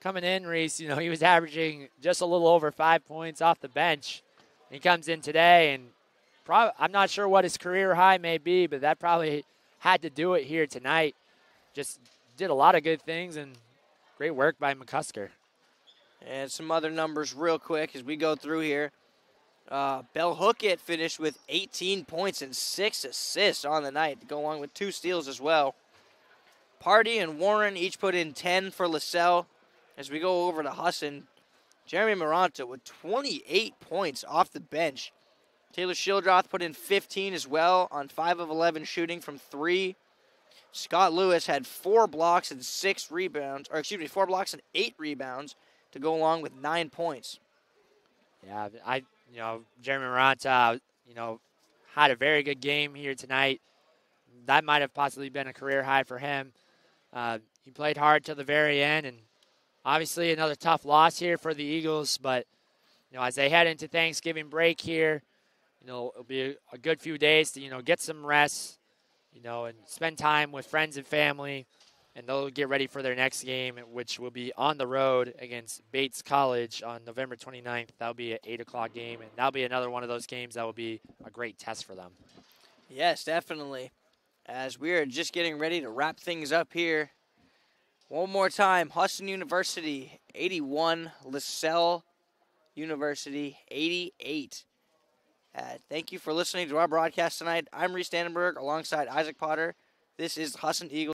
Coming in, Reese, you know, he was averaging just a little over 5 points off the bench. He comes in today, and I'm not sure what his career high may be, but that probably had to do it here tonight. Just did a lot of good things, and great work by McCusker. And some other numbers real quick as we go through here. Bell Hookett finished with 18 points and 6 assists on the night, to go along with 2 steals as well. Party and Warren each put in 10 for Lasell. As we go over to Husson, Jeremy Maranta with 28 points off the bench. Taylor Shildroth put in 15 as well on 5 of 11 shooting from 3. Scott Lewis had 4 blocks and 6 rebounds, or excuse me, 4 blocks and 8 rebounds to go along with 9 points. Yeah, you know, Jeremy Maranta, you know, had a very good game here tonight. That might have possibly been a career high for him. He played hard till the very end, and obviously another tough loss here for the Eagles. But, you know, as they head into Thanksgiving break here, you know, it'll be a good few days to, you know, get some rest, you know, and spend time with friends and family. And they'll get ready for their next game, which will be on the road against Bates College on November 29th. That'll be an 8 o'clock game, and that'll be another one of those games that will be a great test for them. Yes, definitely. As we are just getting ready to wrap things up here. One more time, Husson University 81, Lasell University 88. Thank you for listening to our broadcast tonight. I'm Reese Dannenberg alongside Isaac Potter. This is Husson Eagles.